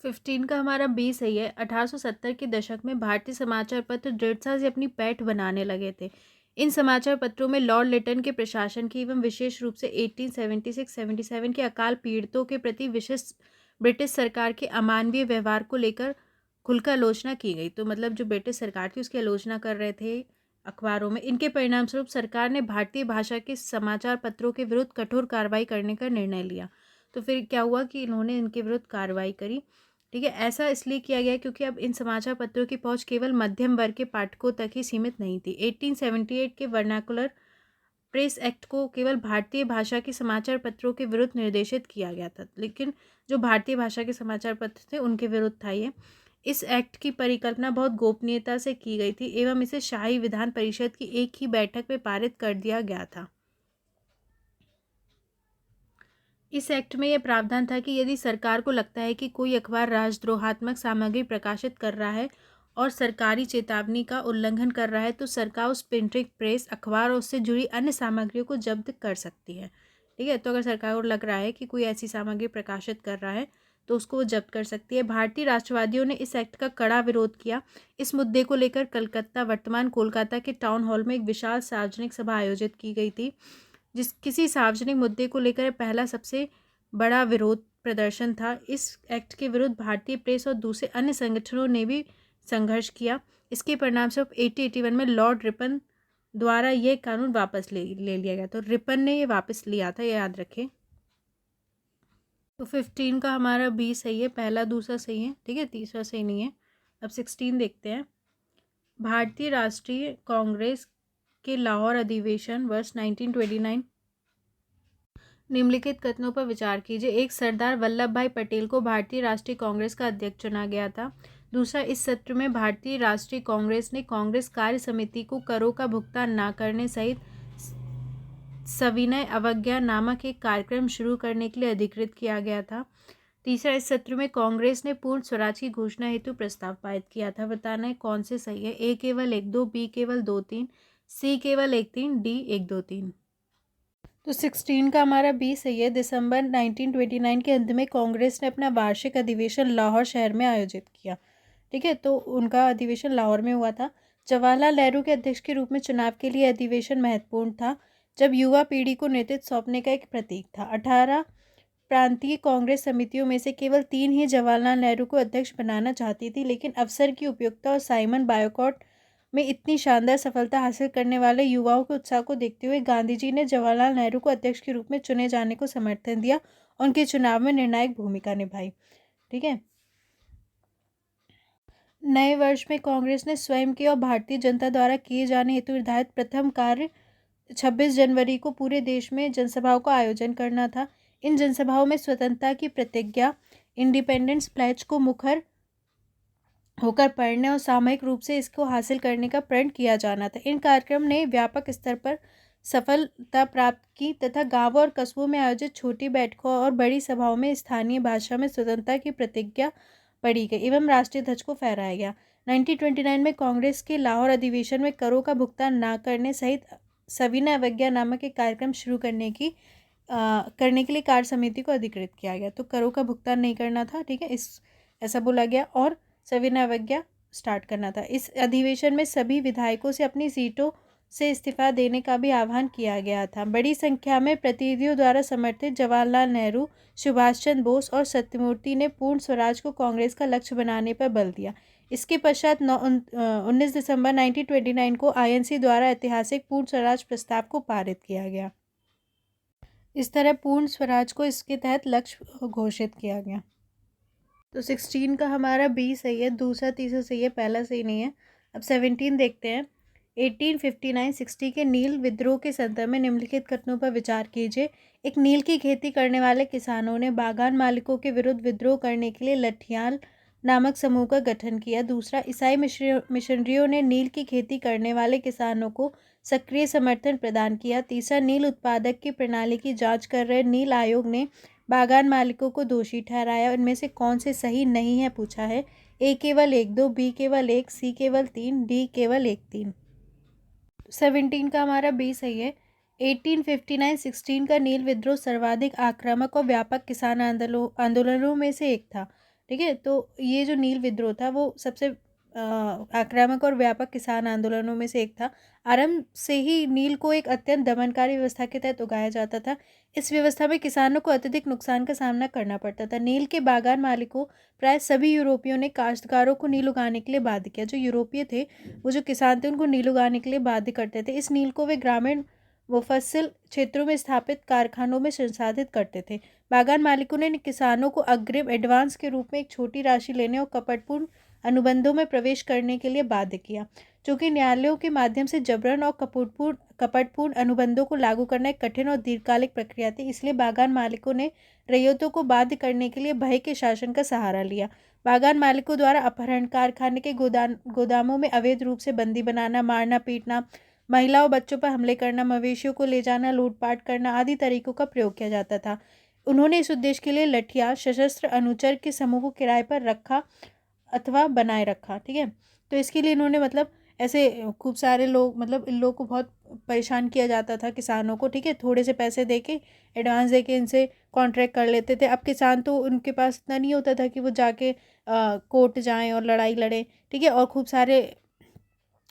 15 का हमारा बी सही है। 1870 के दशक में भारतीय समाचार पत्र दृढ़ता से अपनी पैठ बनाने लगे थे। इन समाचार पत्रों में लॉर्ड लिटन के प्रशासन की एवं विशेष रूप से 1876-77 के अकाल पीड़ितों के प्रति विशिष्ट ब्रिटिश सरकार के अमानवीय व्यवहार को लेकर खुलकर आलोचना की गई। तो मतलब जो ब्रिटिश सरकार थी उसकी आलोचना कर रहे थे अखबारों में। इनके परिणामस्वरूप सरकार ने भारतीय भाषा के समाचार पत्रों के विरुद्ध कठोर कार्रवाई करने का निर्णय लिया। तो फिर क्या हुआ कि इन्होंने इनके विरुद्ध कार्रवाई करी। ठीक है, ऐसा इसलिए किया गया क्योंकि अब इन समाचार पत्रों की पहुंच केवल मध्यम वर्ग के पाठकों तक ही सीमित नहीं थी। 1878 के वर्नाकुलर प्रेस एक्ट को केवल भारतीय भाषा के समाचार पत्रों के विरुद्ध निर्देशित किया गया था, लेकिन जो भारतीय भाषा के समाचार पत्र थे उनके विरुद्ध था ये। इस एक्ट की परिकल्पना बहुत गोपनीयता से की गई थी एवं इसे शाही विधान परिषद की एक ही बैठक में पारित कर दिया गया था। इस एक्ट में यह प्रावधान था कि यदि सरकार को लगता है कि कोई अखबार राजद्रोहात्मक सामग्री प्रकाशित कर रहा है और सरकारी चेतावनी का उल्लंघन कर रहा है तो सरकार उस प्रिंटिंग प्रेस, अखबार और उससे जुड़ी अन्य सामग्रियों को जब्त कर सकती है। ठीक है, तो अगर सरकार को लग रहा है कि कोई ऐसी सामग्री प्रकाशित कर रहा है तो उसको वो जब्त कर सकती है। भारतीय राष्ट्रवादियों ने इस एक्ट का कड़ा विरोध किया। इस मुद्दे को लेकर कलकत्ता, वर्तमान कोलकाता के टाउन हॉल में एक विशाल सार्वजनिक सभा आयोजित की गई थी। किसी सार्वजनिक मुद्दे को लेकर पहला सबसे बड़ा विरोध प्रदर्शन था। इस एक्ट के विरुद्ध भारतीय प्रेस और दूसरे अन्य संगठनों ने भी संघर्ष किया। इसके परिणामस्वरूप 1881 में लॉर्ड रिपन द्वारा यह कानून वापस ले लिया गया। तो रिपन ने ये वापस लिया था, ये याद रखें। तो 15 का हमारा बी सही है, पहला दूसरा सही है। ठीक है, तीसरा सही नहीं है। अब 16 देखते हैं। भारतीय राष्ट्रीय कांग्रेस के लाहौर अधिवेशन वर्ष 1929। निम्नलिखित कथनों पर विचार कीजिए। एक, सरदार वल्लभ भाई पटेल को भारतीय राष्ट्रीय कांग्रेस का अध्यक्ष चुना गया था। दूसरा, इस सत्र में भारतीय राष्ट्रीय कांग्रेस ने कांग्रेस कार्य समिति को करों का भुगतान न करने सहित सविनय अवज्ञा नामक एक कार्यक्रम शुरू करने के लिए अधिकृत किया गया था। तीसरा, इस सत्र में कांग्रेस ने पूर्ण स्वराज की घोषणा हेतु प्रस्ताव पारित किया था। बताना है कौन से सही है। ए केवल 1 2, बी केवल 2 3, सी केवल 1 3, डी 1 2 3। तो 16 का हमारा बी सही है। दिसंबर 1929 के अंत में कांग्रेस ने अपना वार्षिक अधिवेशन लाहौर शहर में आयोजित किया। ठीक है, तो उनका अधिवेशन लाहौर में हुआ था। जवाहरलाल नेहरू के अध्यक्ष के रूप में चुनाव के लिए अधिवेशन महत्वपूर्ण था, जब युवा पीढ़ी को नेतृत्व सौंपने का एक प्रतीक था। 18 प्रांतीय कांग्रेस समितियों में से केवल 3 ही जवाहरलाल नेहरू को अध्यक्ष बनाना चाहती थी, लेकिन अवसर की उपयुक्तता और साइमन बायोकॉट में इतनी शानदार सफलता हासिल करने वाले युवाओं के उत्साह को देखते हुए गांधी जी ने जवाहरलाल नेहरू को अध्यक्ष के रूप में चुने जाने को समर्थन दिया और उनके चुनाव में निर्णायक भूमिका निभाई। ठीक है। नए वर्ष में कांग्रेस ने स्वयं के और भारतीय जनता द्वारा किए जाने हेतु निर्धारित प्रथम कार्य 26 जनवरी को पूरे देश में जनसभाओं का आयोजन करना था। इन जनसभाओं में स्वतंत्रता की प्रतिज्ञा, इंडिपेंडेंस प्लेज को मुखर होकर पढ़ने और सामूहिक रूप से इसको हासिल करने का प्रण किया जाना था। इन कार्यक्रम ने व्यापक स्तर पर सफलता प्राप्त की तथा गांवों और कस्बों में आयोजित छोटी बैठकों और बड़ी सभाओं में स्थानीय भाषा में स्वतंत्रता की प्रतिज्ञा पढ़ी गई एवं राष्ट्रीय ध्वज को फहराया गया। 1929 में कांग्रेस के लाहौर अधिवेशन में करों का भुगतान न करने सहित सविनय अवज्ञा नामक एक कार्यक्रम शुरू करने के लिए कार्य समिति को अधिकृत किया गया। तो करों का भुगतान नहीं करना था, ठीक है, ऐसा बोला गया, और सविनय अवज्ञा स्टार्ट करना था। इस अधिवेशन में सभी विधायकों से अपनी सीटों से इस्तीफा देने का भी आह्वान किया गया था। बड़ी संख्या में प्रतिनिधियों द्वारा समर्थित जवाहरलाल नेहरू, सुभाष चंद्र बोस और सत्यमूर्ति ने पूर्ण स्वराज को कांग्रेस का लक्ष्य बनाने पर बल दिया। इसके पश्चात 19 दिसंबर 1929 को आईएनसी द्वारा ऐतिहासिक पूर्ण स्वराज प्रस्ताव को पारित किया गया। इस तरह पूर्ण स्वराज को इसके तहत लक्ष्य घोषित किया गया। तो 16 का हमारा बी सही है, दूसरा तीसरा सही है, पहला सही नहीं है। अब 17 देखते हैं। 1859-60 के नील विद्रोह के संदर्भ में निम्नलिखित कथनों पर विचार कीजिए। एक, नील की खेती करने वाले किसानों ने बागान मालिकों के विरुद्ध विद्रोह करने के लिए लठियाल नामक समूह का गठन किया। दूसरा, ईसाई मिशनरियों ने नील की खेती करने वाले किसानों को सक्रिय समर्थन प्रदान किया। तीसरा, नील उत्पादक की प्रणाली की जांच कर रहे नील आयोग ने बागान मालिकों को दोषी ठहराया। इनमें से कौन से सही नहीं है पूछा है। ए केवल 1, 2, बी केवल 1, सी केवल 3, डी केवल 1, 3। 17 का हमारा बी सही है। 1859-16 का नील विद्रोह सर्वाधिक आक्रामक और व्यापक किसान आंदोलनों में से एक था, ठीक है। तो ये जो नील विद्रोह था वो सबसे आक्रामक और व्यापक किसान आंदोलनों में से एक था। आरंभ से ही नील को एक अत्यंत दमनकारी व्यवस्था के तहत उगाया जाता था। इस व्यवस्था में किसानों को अत्यधिक नुकसान का सामना करना पड़ता था। नील के बागान मालिकों, प्राय सभी यूरोपियों ने काश्तकारों को नील उगाने के लिए बाध्य किया। जो यूरोपीय थे, वो जो किसान थे, उनको नील उगाने के लिए बाध्य करते थे। इस नील को वे ग्रामीण मुफस्सिल क्षेत्रों में स्थापित कारखानों में संसाधित करते थे। बागान मालिकों ने किसानों को अग्रिम एडवांस के रूप में एक छोटी राशि लेने और कपटपूर्ण अनुबंधों में प्रवेश करने के लिए बाध्य किया। चूंकि न्यायालयों के माध्यम से जबरन और कपटपूर्ण अनुबंधों को लागू करना एक कठिन और दीर्घकालिक प्रक्रिया थी, इसलिए बागान मालिकों ने रैयतों को बाध्य करने के लिए भय के शासन का सहारा लिया। बागान मालिकों द्वारा अपहरण, कारखाने के गोदामों में अवैध रूप से बंदी बनाना, मारना पीटना, महिलाओं बच्चों पर हमले करना, मवेशियों को ले जाना, लूटपाट करना आदि तरीकों का प्रयोग किया जाता था। उन्होंने इस उद्देश्य के लिए लठिया सशस्त्र अनुचर के समूह को किराए पर रखा अथवा बनाए रखा, ठीक है। तो इसके लिए इन्होंने मतलब ऐसे खूब सारे लोग, मतलब इन लोगों को बहुत परेशान किया जाता था किसानों को, ठीक है। थोड़े से पैसे देके, एडवांस देके इनसे कॉन्ट्रैक्ट कर लेते थे। अब किसान तो उनके पास इतना नहीं होता था कि वो जाके कोर्ट जाएं और लड़ाई लड़ें, ठीक है। और खूब सारे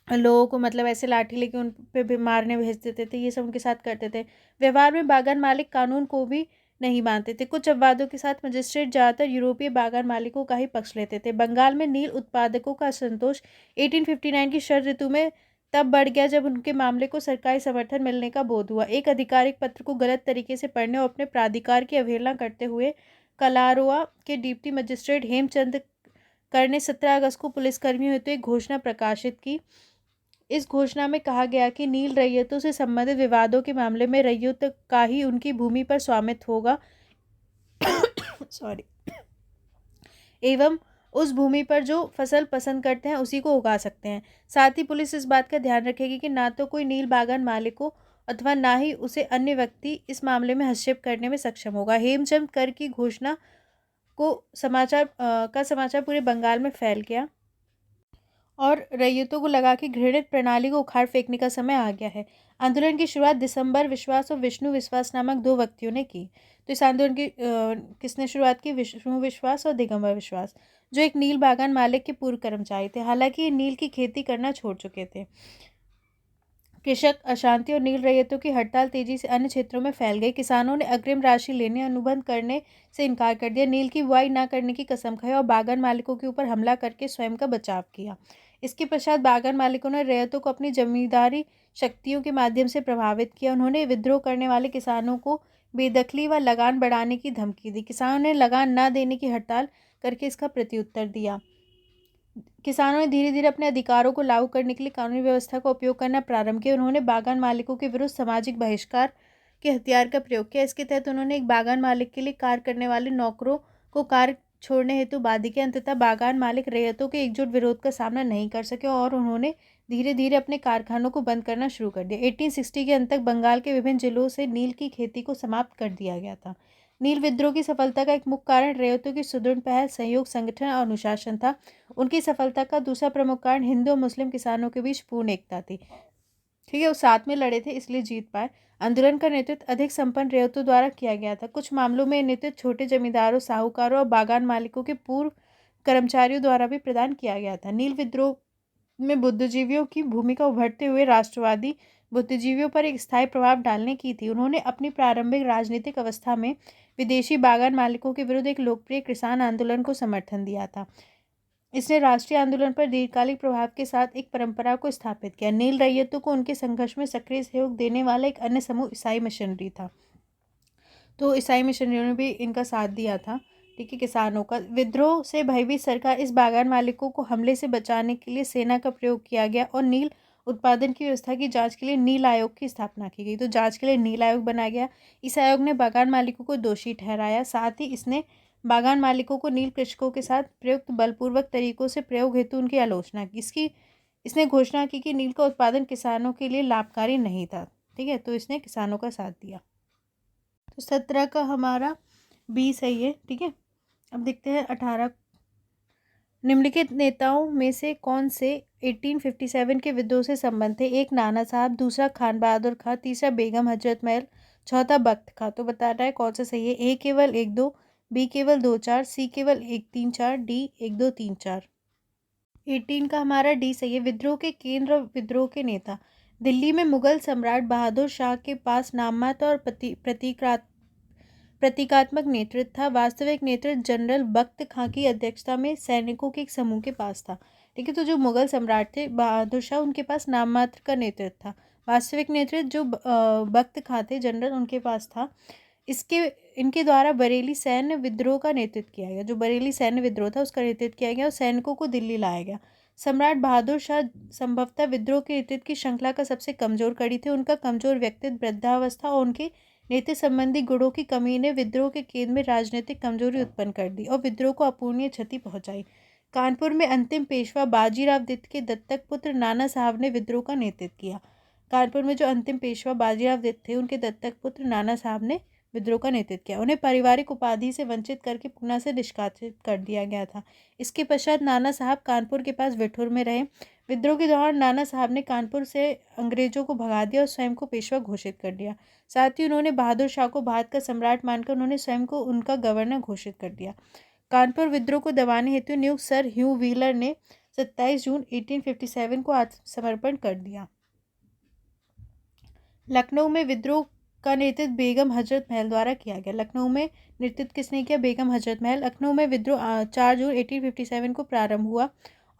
लोगों को मतलब ऐसे लाठी लेके उन पे भी मारने भेज देते थे, ये सब उनके साथ करते थे। व्यवहार में बागान मालिक कानून को भी नहीं मानते थे। कुछ अपवादों के साथ मजिस्ट्रेट ज़्यादातर यूरोपीय बागान मालिकों का ही पक्ष लेते थे। बंगाल में नील उत्पादकों का असंतोष 1859 की शरद ऋतु में तब बढ़ गया जब उनके मामले को सरकारी समर्थन मिलने का बोध हुआ। एक आधिकारिक पत्र को गलत तरीके से पढ़ने और अपने प्राधिकार की अवहेलना करते हुए कलारोआ के डिप्टी मजिस्ट्रेट हेमचंद कर ने 17 अगस्त को पुलिसकर्मियों हेतु एक घोषणा प्रकाशित की। इस घोषणा में कहा गया कि नील रैयतों से संबंधित विवादों के मामले में रैयतों का ही उनकी भूमि पर स्वामित्व होगा सॉरी एवं उस भूमि पर जो फसल पसंद करते हैं उसी को उगा सकते हैं। साथ ही पुलिस इस बात का ध्यान रखेगी कि ना तो कोई नील बागान मालिकों अथवा ना ही उसे अन्य व्यक्ति इस मामले में हस्तक्षेप करने में सक्षम होगा। हेमचंद कर की घोषणा को समाचार पूरे बंगाल में फैल गया और रैयतों को लगा कि घृणित प्रणाली को उखाड़ फेंकने का समय आ गया है। आंदोलन की शुरुआत दिसंबर विश्वास और विष्णु विश्वास नामक 2 व्यक्तियों ने की। तो इस आंदोलन की किसने शुरुआत की? विष्णु विश्वास और दिगंबर विश्वास, जो एक नील बागान मालिक के पूर्व कर्मचारी थे। हालांकि ये नील की खेती करना छोड़ चुके थे। कृषक अशांति और नील रैयतों की हड़ताल तेजी से अन्य क्षेत्रों में फैल गई। किसानों ने अग्रिम राशि लेने, अनुबंध करने से इनकार कर दिया, नील की बुआई न करने की कसम खाई और बागान मालिकों के ऊपर हमला करके स्वयं का बचाव किया। इसके पश्चात बागान मालिकों ने रैयतों को अपनी जमींदारी शक्तियों के माध्यम से प्रभावित किया। उन्होंने विद्रोह करने वाले किसानों को बेदखली व लगान बढ़ाने की धमकी दी। किसानों ने लगान न देने की हड़ताल करके इसका प्रत्युत्तर दिया। किसानों ने धीरे धीरे अपने अधिकारों को लागू करने के लिए कानूनी व्यवस्था का उपयोग करना प्रारंभ किया। उन्होंने बागान मालिकों के विरुद्ध सामाजिक बहिष्कार के हथियार का प्रयोग किया। इसके तहत उन्होंने एक बागान मालिक के लिए कार्य करने वाले नौकरों को कार्य छोड़ने हेतु बाध्य किया। अंततः बागान मालिक रैयतों के एकजुट विरोध का सामना नहीं कर सके और उन्होंने धीरे धीरे अपने कारखानों को बंद करना शुरू कर दिया। 1860 के अंत तक बंगाल के विभिन्न जिलों से नील की खेती को समाप्त कर दिया गया था। नील विद्रोह की सफलता का एक मुख्य कारण रैयतों की सुदृढ़ पहल, सहयोग, संगठन और अनुशासन था। उनकी सफलता का दूसरा प्रमुख कारण हिंदू और मुस्लिम किसानों के बीच पूर्ण एकता थी। ठीक है, वो साथ में लड़े थे इसलिए जीत पाए। आंदोलन का नेतृत्व अधिक संपन्न रैयतों द्वारा किया गया था। कुछ मामलों में नेतृत्व छोटे जमींदारों, साहूकारों और बागान मालिकों के पूर्व कर्मचारियों द्वारा भी प्रदान किया गया था। नील विद्रोह में बुद्धिजीवियों की भूमिका उभरते हुए राष्ट्रवादी बुद्धिजीवियों पर एक स्थायी प्रभाव डालने की थी। उन्होंने अपनी प्रारंभिक राजनीतिक अवस्था में विदेशी बागान मालिकों के विरुद्ध एक लोकप्रिय किसान आंदोलन को समर्थन दिया था। इसने राष्ट्रीय आंदोलन पर दीर्घकालिक प्रभाव के साथ एक परंपरा को स्थापित किया। नील रैयतों को उनके संघर्ष में सक्रिय सहयोग देने वाला एक अन्य समूह ईसाई मिशनरी था। तो ईसाई मिशनरियों ने भी इनका साथ दिया था। ठीक है, किसानों का विद्रोह से भयभीत सरकार इस बागान मालिकों को हमले से बचाने के लिए सेना का प्रयोग किया गया और नील उत्पादन की व्यवस्था की जांच के लिए नील आयोग की स्थापना की गई। तो जांच के लिए नील आयोग बनाया गया। इस आयोग ने बागान मालिकों को दोषी ठहराया। साथ ही इसने बागान मालिकों को नील कृषकों के साथ प्रयुक्त बलपूर्वक तरीकों से प्रयोग हेतु उनकी आलोचना की। इसने घोषणा की कि नील का उत्पादन किसानों के लिए लाभकारी नहीं था। ठीक है, तो इसने किसानों का साथ दिया। तो 17 का हमारा बी सही है। ठीक है, अब देखते हैं 18। निम्नलिखित नेताओं में से कौन से 1857 के विद्रोह से संबंध थे? एक नाना साहब, दूसरा खान बहादुर खां, तीसरा बेगम हजरत महल, चौथा बख्त खां। तो बता रहा है कौन सा सही है। ए केवल 1-2, बी केवल 2-4, सी केवल 1-3-4, डी 1-2-3-4। 18 का हमारा डी सही है। विद्रोह के केंद्र और विद्रोह के नेता। दिल्ली में मुगल सम्राट बहादुर शाह के पास नाममात्र और प्रतीकात्मक नेतृत्व था। वास्तविक नेतृत्व जनरल बख्त खां की अध्यक्षता में सैनिकों के एक समूह के पास था। ठीक है, तो जो मुगल सम्राट थे बहादुर शाह, उनके पास नाममात्र का नेतृत्व था। वास्तविक नेतृत्व जो बख्त खां थे जनरल, उनके पास था। इनके द्वारा बरेली सैन्य विद्रोह का नेतृत्व किया गया। जो बरेली सैन्य विद्रोह था उसका नेतृत्व किया गया और सैनिकों को दिल्ली लाया गया। सम्राट बहादुर शाह संभवतः विद्रोह के नेतृत्व की श्रृंखला का सबसे कमजोर कड़ी थे। उनका कमजोर व्यक्तित्व, वृद्धावस्था और उनके नेतृत्व संबंधी गुणों की कमी ने विद्रोह के केंद्र में राजनीतिक कमजोरी उत्पन्न कर दी और विद्रोह को अपूरणीय क्षति पहुंचाई। कानपुर में अंतिम पेशवा बाजीराव दत्त के दत्तक पुत्र नाना साहब ने विद्रोह का नेतृत्व किया। कानपुर में जो अंतिम पेशवा बाजीराव दत्त थे, उनके दत्तक पुत्र नाना साहब ने विद्रोह का नेतृत्व किया। उन्हें पारिवारिक उपाधि से वंचित करके पुणे से निष्कासित कर दिया गया था। इसके पश्चात नाना साहब कानपुर के पास विठुर में रहे। विद्रोह के दौरान नाना साहब ने कानपुर से अंग्रेजों को भगा दिया और स्वयं को पेशवा घोषित कर दिया। साथ ही उन्होंने बहादुर शाह को भारत का सम्राट मानकर उन्होंने स्वयं को उनका गवर्नर घोषित कर दिया। कानपुर विद्रोह को दबाने हेतु नियुक्त सर ह्यू व्हीलर ने 27 जून 1857 को आत्मसमर्पण कर दिया। लखनऊ में विद्रोह का नेतृत्व बेगम हजरत महल द्वारा किया गया। लखनऊ में नेतृत्व किसने किया? बेगम हजरत महल। लखनऊ में विद्रोह 4 जून 1857 को प्रारंभ हुआ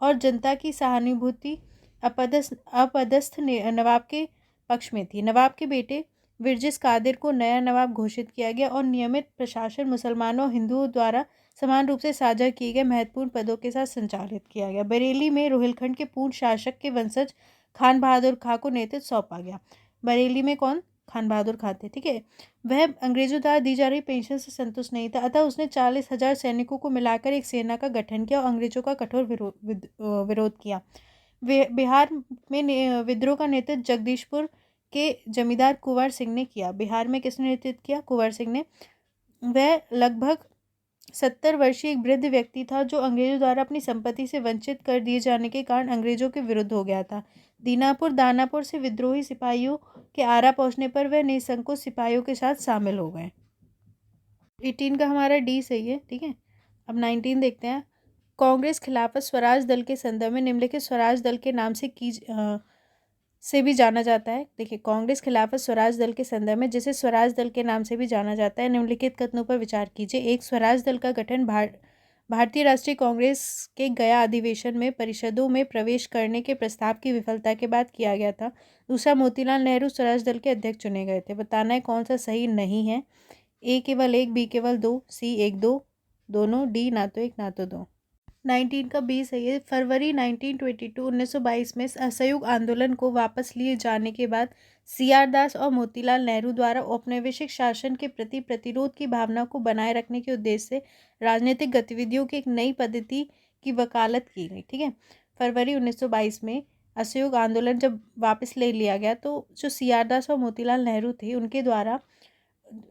और जनता की सहानुभूति अपदस्थ नवाब के पक्ष में थी। नवाब के बेटे विरजिस कादिर को नया नवाब घोषित किया गया और नियमित प्रशासन मुसलमानों और हिंदुओं द्वारा समान रूप से साझा किए गए महत्वपूर्ण पदों के साथ संचालित किया गया। बरेली में रोहिलखंड के पूर्ण शासक के वंशज खान बहादुर खां को नेतृत्व सौंपा गया। बरेली में कौन? खान बहादुर खां थे। ठीक है, वह अंग्रेजों द्वारा दी जा रही पेंशन से संतुष्ट नहीं था, अतः उसने 40,000 सैनिकों को मिलाकर एक सेना का गठन किया और अंग्रेजों का कठोर विरोध किया। बिहार में विद्रोह का नेतृत्व जगदीशपुर के जमींदार कुंवर सिंह ने किया। बिहार में किसने नेतृत्व किया? कुंवर सिंह ने। वह लगभग 70 वर्षीय एक वृद्ध व्यक्ति था जो अंग्रेजों द्वारा अपनी संपत्ति से वंचित कर दिए जाने के कारण अंग्रेजों के विरुद्ध हो गया था। दीनापुर दानापुर से विद्रोही सिपाहियों के आरा पहुंचने पर वह निसंकोच सिपाहियों के साथ शामिल हो गए। 18 का हमारा डी सही है। ठीक है, अब 19 देखते हैं। कांग्रेस खिलाफत स्वराज दल के संदर्भ में निम्नलिखित स्वराज दल के नाम से भी जाना जाता है। देखिए, कांग्रेस खिलाफत स्वराज दल के संदर्भ में जिसे स्वराज दल के नाम से भी जाना जाता है, निम्नलिखित कथनों पर विचार कीजिए। एक, स्वराज दल का गठन भारतीय राष्ट्रीय कांग्रेस के गया अधिवेशन में परिषदों में प्रवेश करने के प्रस्ताव की विफलता के बाद किया गया था। दूसरा, मोतीलाल नेहरू स्वराज दल के अध्यक्ष चुने गए थे। बताना है कौन सा सही नहीं है। ए केवल 1, बी केवल 2, सी 1-2, दोनों, डी ना तो एक ना तो दो। 19 का बी सही है। फरवरी 1922 में असहयोग आंदोलन को वापस लिए जाने के बाद सीआर दास और मोतीलाल नेहरू द्वारा औपनिवेशिक शासन के प्रति प्रतिरोध की भावना को बनाए रखने के उद्देश्य से राजनीतिक गतिविधियों की एक नई पद्धति की वकालत की गई। ठीक है, फरवरी 1922 में असहयोग आंदोलन जब वापस ले लिया गया तो जो सीआर दास और मोतीलाल नेहरू थे उनके द्वारा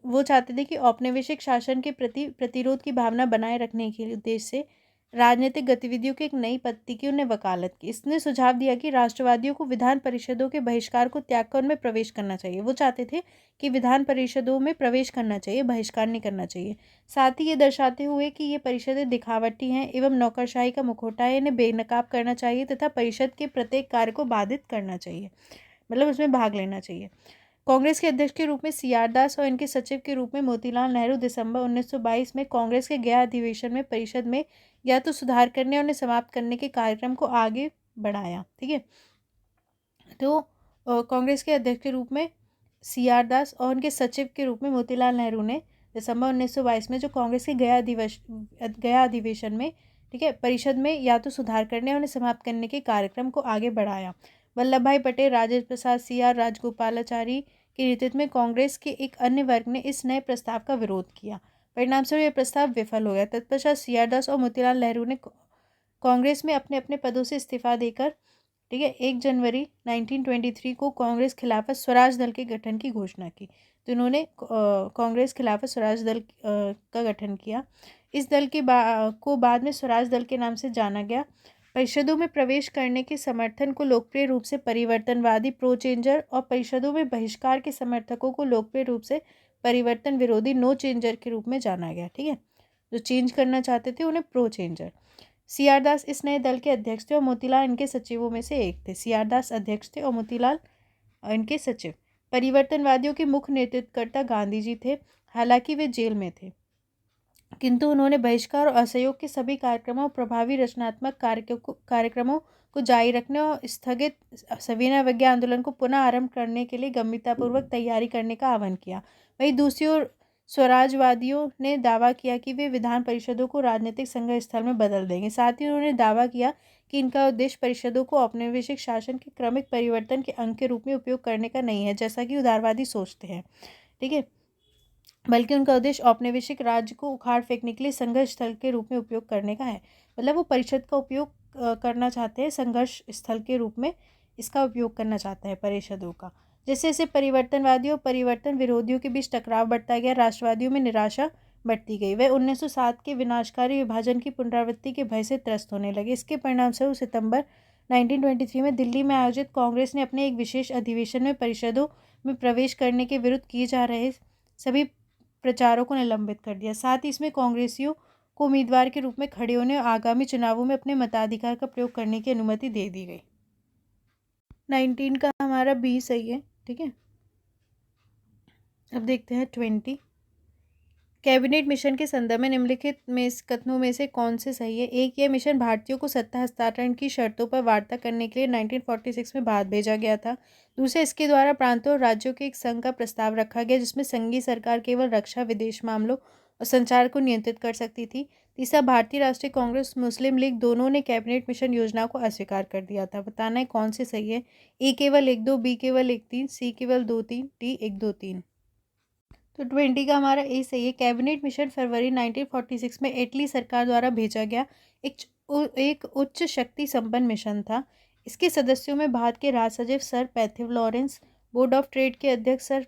वो चाहते थे कि औपनिवेशिक शासन के प्रति प्रतिरोध की भावना बनाए रखने के उद्देश्य से राजनीतिक गतिविधियों की एक नई पद्धति की उन्हें वकालत की। इसने सुझाव दिया कि राष्ट्रवादियों को विधान परिषदों के बहिष्कार को त्याग कर उनमें प्रवेश करना चाहिए। वो चाहते थे कि विधान परिषदों में प्रवेश करना चाहिए, बहिष्कार नहीं करना चाहिए। साथ ही ये दर्शाते हुए कि ये परिषदें दिखावटी हैं एवं नौकरशाही का मुखौटा है, इन्हें बेनकाब करना चाहिए तथा परिषद के प्रत्येक कार्य को बाधित करना चाहिए, मतलब उसमें भाग लेना चाहिए। कांग्रेस के अध्यक्ष के रूप में सीआर दास और इनके सचिव के रूप में मोतीलाल नेहरू दिसंबर 1922 में कांग्रेस के गया अधिवेशन में परिषद में या तो सुधार करने और उन्हें समाप्त करने के कार्यक्रम को आगे बढ़ाया। ठीक है, तो कांग्रेस के अध्यक्ष के रूप में सीआर दास और उनके सचिव के रूप में मोतीलाल नेहरू ने दिसंबर 1922 में जो कांग्रेस के गया अधिवेशन में, ठीक है, परिषद में या तो सुधार करने और उन्हें समाप्त करने के कार्यक्रम को आगे बढ़ाया। वल्लभ भाई पटेल, राजेंद्र प्रसाद, सीआर राजगोपालाचारी के नेतृत्व में कांग्रेस के एक अन्य वर्ग ने इस नए प्रस्ताव का विरोध किया। परिणामस्वरूप यह प्रस्ताव विफल हो गया। तत्पश्चात सीआर दास और मोतीलाल नेहरू ने कांग्रेस में अपने अपने पदों से इस्तीफा देकर, ठीक है, 1 जनवरी 1923 को कांग्रेस खिलाफत स्वराज दल के गठन की घोषणा की। तो इन्होंने कांग्रेस खिलाफत स्वराज दल का गठन किया। इस दल को बाद में स्वराज दल के नाम से जाना गया। परिषदों में प्रवेश करने के समर्थन को लोकप्रिय रूप से परिवर्तनवादी प्रो चेंजर और परिषदों में बहिष्कार के समर्थकों को लोकप्रिय रूप से परिवर्तन विरोधी नो चेंजर के रूप में जाना गया। ठीक है, जो चेंज करना चाहते थे उन्हें प्रो चेंजर। सीआर दास इस नए दल के अध्यक्ष थे और मोतीलाल इनके सचिवों में से एक थे। सीआर दास अध्यक्ष थे और मोतीलाल इनके सचिव। परिवर्तनवादियों के मुख्य नेतृत्वकर्ता गांधी जी थे, हालांकि वे जेल में थे, किंतु उन्होंने बहिष्कार और असहयोग के सभी कार्यक्रमों और प्रभावी रचनात्मक कार्यक्रमों को जारी रखने और स्थगित सविनय अवज्ञा आंदोलन को पुनः आरंभ करने के लिए गंभीरतापूर्वक तैयारी करने का आह्वान किया। वहीं दूसरी ओर स्वराजवादियों ने दावा किया कि वे विधान परिषदों को राजनीतिक संघर्ष स्थल में बदल देंगे। साथ ही उन्होंने दावा किया कि इनका उद्देश्य परिषदों को औपनिवेशिक शासन के क्रमिक परिवर्तन के अंग के रूप में उपयोग करने का नहीं है, जैसा कि उदारवादी सोचते हैं। ठीक है, बल्कि उनका उद्देश्य औपनिवेशिक राज्य को उखाड़ फेंकने के लिए संघर्ष स्थल के रूप में उपयोग करने का है। मतलब वो परिषद का उपयोग करना चाहते हैं, संघर्ष स्थल के रूप में इसका उपयोग करना चाहते हैं परिषदों का। जैसे जैसे परिवर्तनवादियों और परिवर्तन विरोधियों के बीच टकराव बढ़ता गया, राष्ट्रवादियों में निराशा बढ़ती गई। वे 1907 के विनाशकारी विभाजन की पुनरावृत्ति के भय से त्रस्त होने लगे। इसके परिणामस्वरूप सितंबर 1923 में दिल्ली में आयोजित कांग्रेस ने अपने एक विशेष अधिवेशन में परिषदों में प्रवेश करने के विरुद्ध किए जा रहे सभी प्रचारों को निलंबित कर दिया। साथ ही इसमें कांग्रेसियों को उम्मीदवार के रूप में खड़े होने और आगामी चुनावों में अपने मताधिकार का प्रयोग करने की अनुमति दे दी गई। 19 का हमारा बी सही है। ठीक है, अब देखते हैं 20। कैबिनेट मिशन के संदर्भ में निम्नलिखित में कथनों में से कौन से सही है? एक, यह मिशन भारतीयों को सत्ता हस्तांतरण की शर्तों पर वार्ता करने के लिए 1946 में भारत भेजा गया था। दूसरा, इसके द्वारा प्रांतों और राज्यों के एक संघ का प्रस्ताव रखा गया जिसमें संघीय सरकार केवल रक्षा, विदेश मामलों और संचार को नियंत्रित कर सकती थी। तीसरा, भारतीय राष्ट्रीय कांग्रेस, मुस्लिम लीग दोनों ने कैबिनेट मिशन योजना को अस्वीकार कर दिया था। बताना है कौन से सही है? ए केवल 1-2, बी केवल 1-3, सी केवल 2-3, डी 1-2-3। तो 20 का हमारा ए सही है। कैबिनेट मिशन फरवरी 1946 में इटली सरकार द्वारा भेजा गया एक उच्च शक्ति संपन्न मिशन था। इसके सदस्यों में भारत के राज सचिव sir Pethick Lawrence, board of trade के अध्यक्ष सर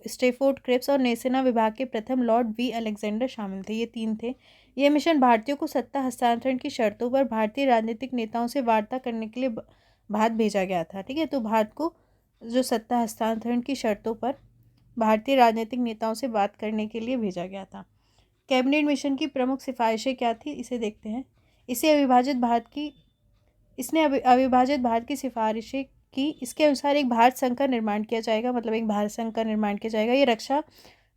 स्टेफोर्ड क्रिप्स और नौसेना विभाग के प्रथम लॉर्ड वी अलेक्जेंडर शामिल थे। ये 3 थे। यह मिशन भारतीयों को सत्ता हस्तांतरण की शर्तों पर भारतीय राजनीतिक नेताओं से वार्ता करने के लिए भारत भेजा गया था। ठीक है, तो भारत को जो सत्ता हस्तांतरण की शर्तों पर भारतीय राजनीतिक नेताओं से बात करने के लिए भेजा गया था। कैबिनेट मिशन की प्रमुख सिफारिशें क्या थी, इसे देखते हैं। इसने अविभाजित भारत की सिफारिशें की। इसके अनुसार एक भारत संघ का निर्माण किया जाएगा, मतलब एक भारत संघ का निर्माण किया जाएगा। ये रक्षा,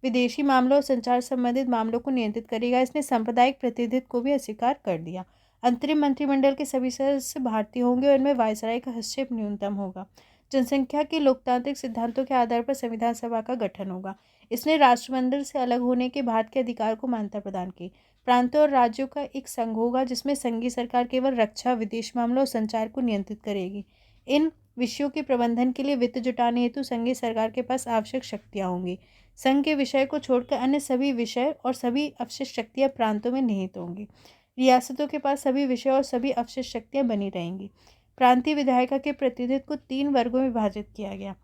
विदेशी मामलों और संचार संबंधित मामलों को नियंत्रित करेगा। इसने सांप्रदायिक प्रतिनिधित्व को भी अस्वीकार कर दिया। अंतरिम मंत्रिमंडल के सभी सदस्य भारतीय होंगे और इनमें वायसराय का हस्तक्षेप न्यूनतम होगा। जनसंख्या के लोकतांत्रिक सिद्धांतों के आधार पर संविधान सभा का गठन होगा। इसने राष्ट्रमंडल से अलग होने के भारत के अधिकार को मान्यता प्रदान की। प्रांतों और राज्यों का एक संघ होगा जिसमें संघीय सरकार केवल रक्षा, विदेश मामलों और संचार को नियंत्रित करेगी। इन विषयों के प्रबंधन के लिए वित्त जुटाने हेतु संघीय सरकार के पास आवश्यक शक्तियाँ होंगी। संघ के विषय को छोड़कर अन्य सभी विषय और सभी अवशिष्ट शक्तियाँ प्रांतों में निहित होंगी। रियासतों के पास सभी विषय और सभी अवशिष्ट शक्तियाँ बनी रहेंगी। प्रांतीय विधायिका के प्रतिनिधित्व को 3 वर्गों में विभाजित किया गया।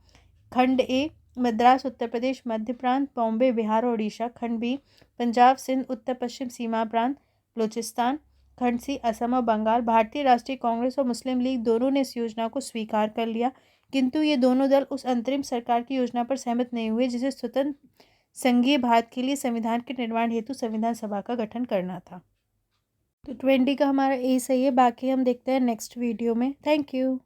खंड ए मद्रास उत्तर प्रदेश मध्य प्रांत, बॉम्बे बिहार और उड़ीसा। खंड बी पंजाब सिंध उत्तर पश्चिम सीमा प्रांत, बलूचिस्तान। खंड सी असम और बंगाल। भारतीय राष्ट्रीय कांग्रेस और मुस्लिम लीग दोनों ने इस योजना को स्वीकार कर लिया, किंतु ये दोनों दल उस अंतरिम सरकार की योजना पर सहमत नहीं हुए जिसे स्वतंत्र संघीय भारत के लिए संविधान के निर्माण हेतु संविधान सभा का गठन करना था। तो 20 का हमारा ए सही है। बाकी हम देखते हैं नेक्स्ट वीडियो में। Thank you.